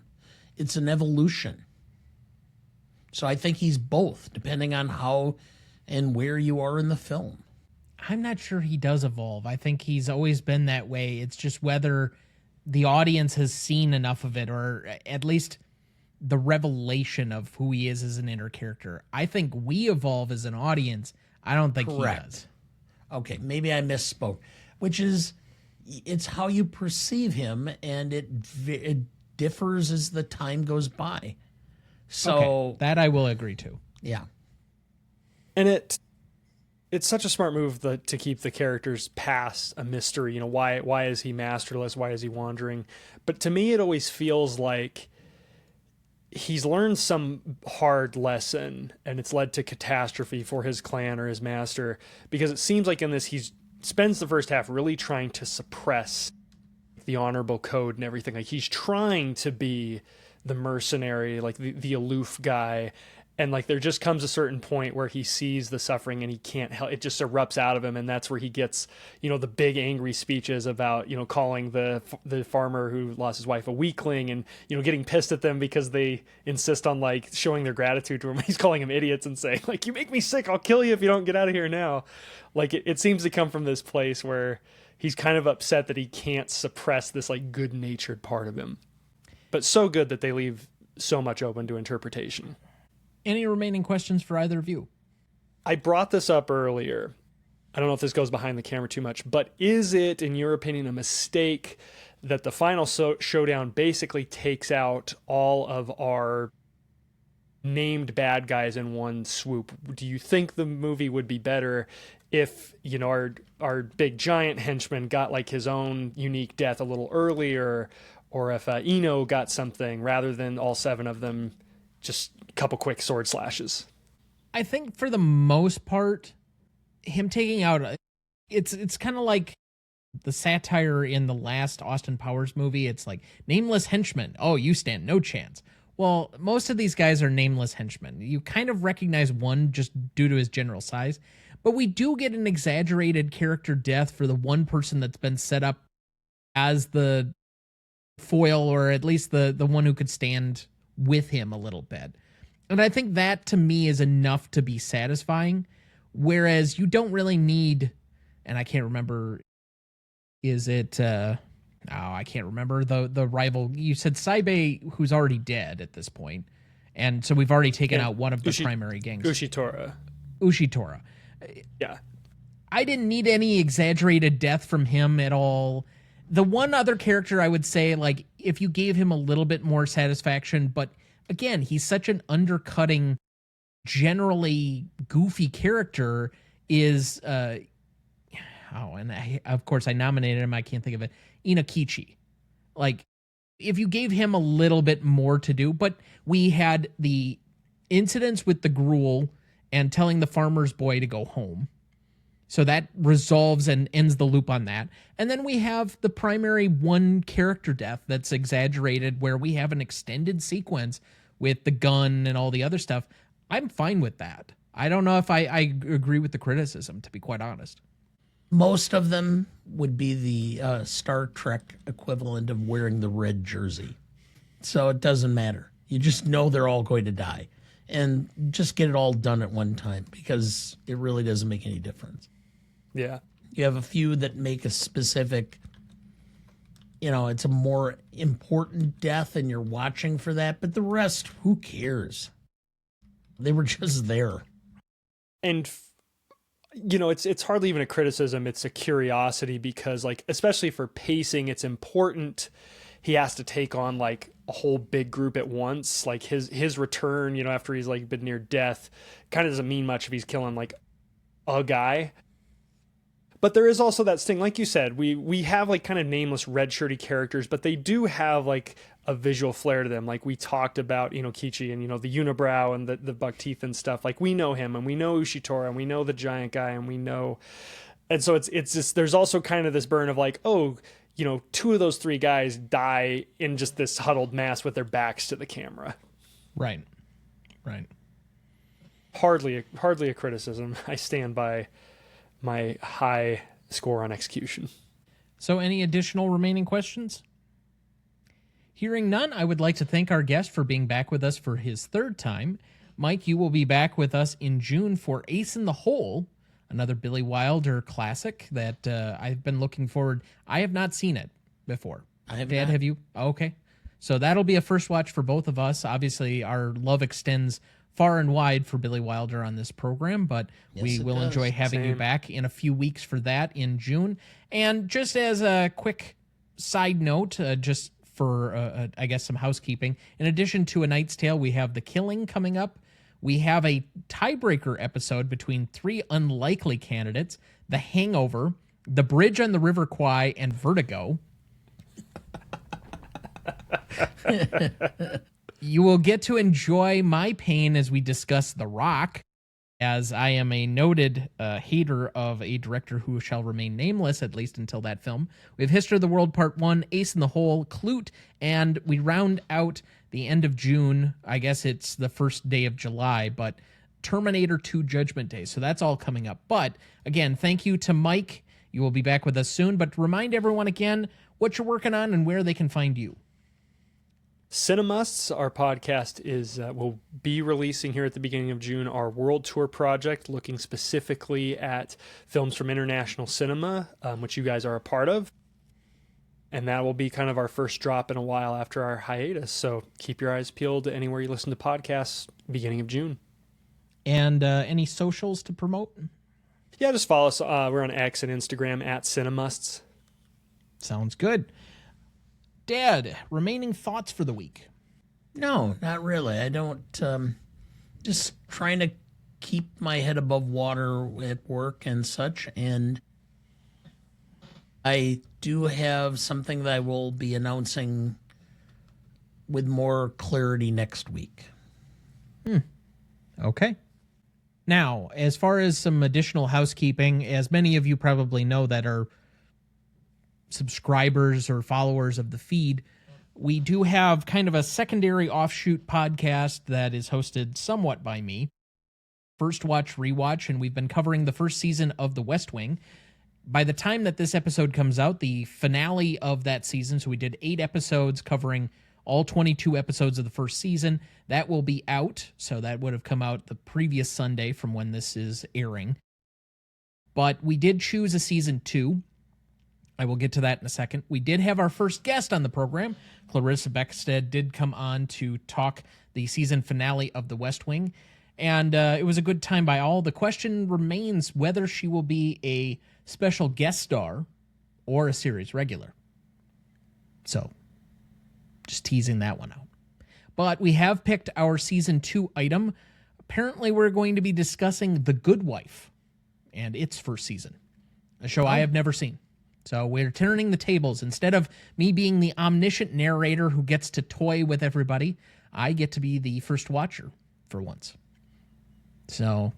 B: It's an evolution. So I think he's both, depending on how and where you are in the film.
A: I'm not sure he does evolve. I think he's always been that way. It's just whether the audience has seen enough of it, or at least the revelation of who he is as an inner character. I think we evolve as an audience. I don't think he does.
B: Okay, maybe I misspoke. Which is, it's how you perceive him, and it differs as the time goes by. So
A: okay, that I will agree to.
B: Yeah.
C: And it's such a smart move to keep the character's past a mystery. Why is he masterless? Why is he wandering? But to me, it always feels like he's learned some hard lesson, and it's led to catastrophe for his clan or his master, because it seems like in this, he spends the first half really trying to suppress the honorable code and everything. Like, he's trying to be the mercenary, like the aloof guy. And like, there just comes a certain point where he sees the suffering and he can't help, it just erupts out of him. And that's where he gets, the big angry speeches about, calling the farmer who lost his wife a weakling, and, getting pissed at them because they insist on like showing their gratitude to him. He's calling them idiots and saying like, you make me sick, I'll kill you if you don't get out of here now. Like, it seems to come from this place where he's kind of upset that he can't suppress this like good natured part of him, but so good that they leave so much open to interpretation.
A: Any remaining questions for either of you?
C: I brought this up earlier. I don't know if this goes behind the camera too much, but is it, in your opinion, a mistake that the final showdown basically takes out all of our named bad guys in one swoop. Do you think the movie would be better if, you know, our big giant henchman got like his own unique death a little earlier, or if Eno got something rather than all 7 of them just a couple quick sword slashes?
A: I think for the most part, him taking out, it's kind of like the satire in the last Austin Powers movie. It's like, nameless henchman. Oh, you stand no chance. Well, most of these guys are nameless henchmen. You kind of recognize one just due to his general size, but we do get an exaggerated character death for the one person that's been set up as the foil, or at least the one who could stand with him a little bit. And I think that to me is enough to be satisfying, whereas you don't really need, and I can't remember, is it I can't remember the rival. You said Saibe, who's already dead at this point, and so we've already taken out one of the primary gangs. Ushitora.
C: Yeah.
A: I didn't need any exaggerated death from him at all. The one other character I would say, like, if you gave him a little bit more satisfaction, but again, he's such an undercutting, generally goofy character, is and of course I nominated him, I can't think of it, Inakichi. Like, if you gave him a little bit more to do, but we had the incidents with the gruel and telling the farmer's boy to go home. So that resolves and ends the loop on that. And then we have the primary one character death that's exaggerated, where we have an extended sequence with the gun and all the other stuff. I'm fine with that. I don't know if I agree with the criticism, to be quite honest.
B: Most of them would be the Star Trek equivalent of wearing the red jersey. So it doesn't matter. You just know they're all going to die. And just get it all done at one time, because it really doesn't make any difference.
C: Yeah.
B: You have a few that make a specific, it's a more important death and you're watching for that. But the rest, who cares? They were just there.
C: And it's hardly even a criticism. It's a curiosity, because, like, especially for pacing, it's important. He has to take on like a whole big group at once. Like his return, after he's like been near death, kind of doesn't mean much if he's killing like a guy. But there is also that sting, like you said, we have like kind of nameless red shirty characters, but they do have like a visual flair to them. Like we talked about, Kichi and, the unibrow and the buck teeth and stuff. Like we know him, and we know Ushitora, and we know the giant guy, and so it's just, there's also kind of this burn of like, oh, 2 of those 3 guys die in just this huddled mass with their backs to the camera.
A: Right.
C: Hardly a criticism. I stand by my high score on execution.
A: So any additional remaining questions? Hearing none, I would like to thank our guest for being back with us for his 3rd time. Myke, you will be back with us in June for Ace in the Hole, another Billy Wilder classic that I've been looking forward. I have not seen it before.
B: I have
A: Dad,
B: not.
A: have you? Oh, okay. So that'll be a first watch for both of us. Obviously, our love extends far and wide for Billy Wilder on this program, but
B: Yes,
A: we
B: it
A: will
B: does.
A: enjoy having you
C: Same.
A: back in a few weeks for that in June. And just as a quick side note, just for, I guess, some housekeeping, in addition to A Knight's Tale, we have The Killing coming up. We have a tiebreaker episode between 3 unlikely candidates: The Hangover, The Bridge on the River Kwai, and Vertigo. You will get to enjoy my pain as we discuss The Rock, as I am a noted hater of a director who shall remain nameless, at least until that film. We have History of the World Part 1, Ace in the Hole, Clute, and we round out the end of June. I guess it's the first day of July, but Terminator 2 Judgment Day. So that's all coming up. But again, thank you to Myke. You will be back with us soon. But remind everyone again what you're working on and where they can find you.
C: Cinemusts, our podcast, will be releasing here at the beginning of June our World Tour project, looking specifically at films from international cinema, which you guys are a part of. And that will be kind of our first drop in a while after our hiatus. So keep your eyes peeled anywhere you listen to podcasts, beginning of June.
A: And any socials to promote?
C: Yeah, just follow us. We're on X and Instagram at Cinemusts.
A: Sounds good. Dad, remaining thoughts for the week?
B: No, not really. I don't. Just trying to keep my head above water at work and such. And I do have something that I will be announcing with more clarity next week.
A: Okay. Now, as far as some additional housekeeping, as many of you probably know that are subscribers or followers of the feed, we do have kind of a secondary offshoot podcast that is hosted somewhat by me. First Watch, Rewatch, and we've been covering the first season of The West Wing. By the time that this episode comes out, the finale of that season, so we did 8 episodes covering all 22 episodes of the first season, that will be out. So that would have come out the previous Sunday from when this is airing. But we did choose a season 2. I will get to that in a second. We did have our first guest on the program. Clarissa Beckstead did come on to talk the season finale of The West Wing. And it was a good time by all. The question remains whether she will be a special guest star or a series regular. So, just teasing that one out. But we have picked our season 2 item. Apparently, we're going to be discussing The Good Wife and its first season, a show I have never seen. So we're turning the tables. Instead of me being the omniscient narrator who gets to toy with everybody, I get to be the first watcher for once. So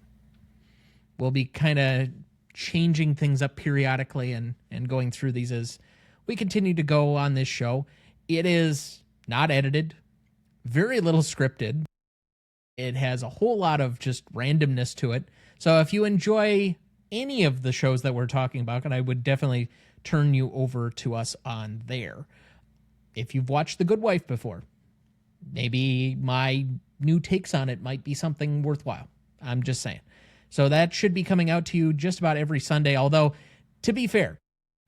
A: we'll be kind of changing things up periodically and going through these as we continue to go on this show. It is not edited, very little scripted. It has a whole lot of just randomness to it. So if you enjoy any of the shows that we're talking about, and I would definitely turn you over to us on there. If you've watched The Good Wife before, maybe my new takes on it might be something worthwhile. I'm just saying. So that should be coming out to you just about every Sunday, although, to be fair,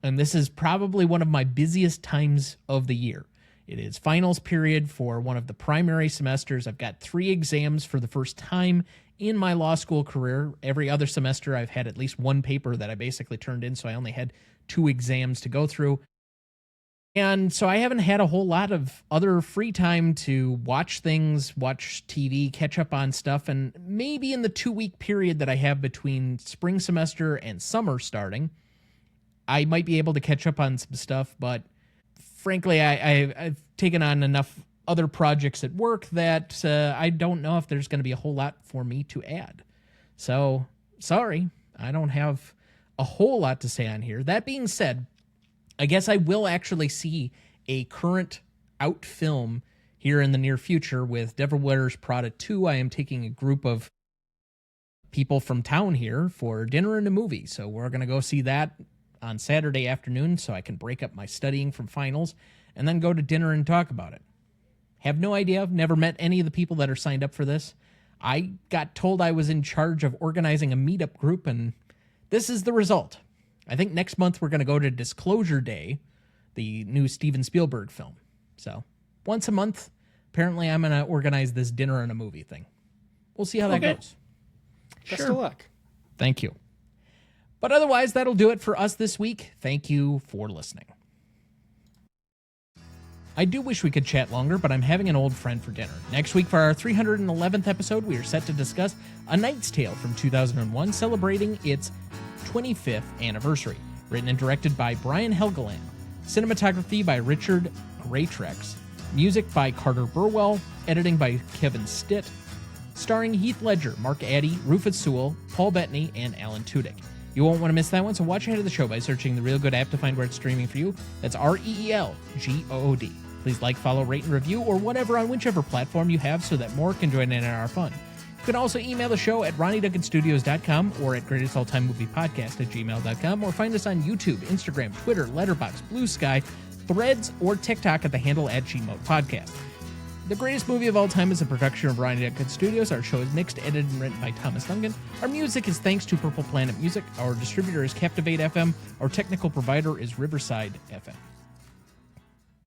A: and this is probably one of my busiest times of the year. It is finals period for one of the primary semesters. I've got 3 exams for the first time in my law school career. Every other semester, I've had at least 1 paper that I basically turned in, so I only had 2 exams to go through. And so I haven't had a whole lot of other free time to watch things, watch TV, catch up on stuff, and maybe in the 2-week period that I have between spring semester and summer starting, I might be able to catch up on some stuff, but frankly, I've taken on enough other projects at work that I don't know if there's going to be a whole lot for me to add. So, sorry, I don't have a whole lot to say on here. That being said, I guess I will actually see a current out film here in the near future with Devil Wears Prada 2. I am taking a group of people from town here for dinner and a movie. So we're going to go see that on Saturday afternoon so I can break up my studying from finals and then go to dinner and talk about it. Have no idea. I've never met any of the people that are signed up for this. I got told I was in charge of organizing a meetup group, and this is the result. I think next month we're going to go to Disclosure Day, the new Steven Spielberg film. So once a month, apparently I'm going to organize this dinner and a movie thing. We'll see how that goes.
C: Best of luck.
A: Thank you. But otherwise, that'll do it for us this week. Thank you for listening. I do wish we could chat longer, but I'm having an old friend for dinner. Next week for our 311th episode, we are set to discuss A Knight's Tale from 2001, celebrating its 25th anniversary. Written and directed by Brian Helgeland. Cinematography by Richard Greatrex. Music by Carter Burwell. Editing by Kevin Stitt. Starring Heath Ledger, Mark Addy, Rufus Sewell, Paul Bettany, and Alan Tudyk. You won't want to miss that one, so watch ahead of the show by searching the Real Good app to find where it's streaming for you. That's REELGOOD. Please like, follow, rate, and review, or whatever on whichever platform you have so that more can join in our fun. You can also email the show at RonnieDuncanStudios.com or at GreatestAllTimeMoviePodcast@gmail.com, or find us on YouTube, Instagram, Twitter, Letterboxd, Blue Sky, Threads, or TikTok at the handle @GModePodcast. The Greatest Movie of All Time is a production of Ronnie Duncan Studios. Our show is mixed, edited, and written by Thomas Duncan. Our music is thanks to Purple Planet Music. Our distributor is Captivate FM. Our technical provider is Riverside FM.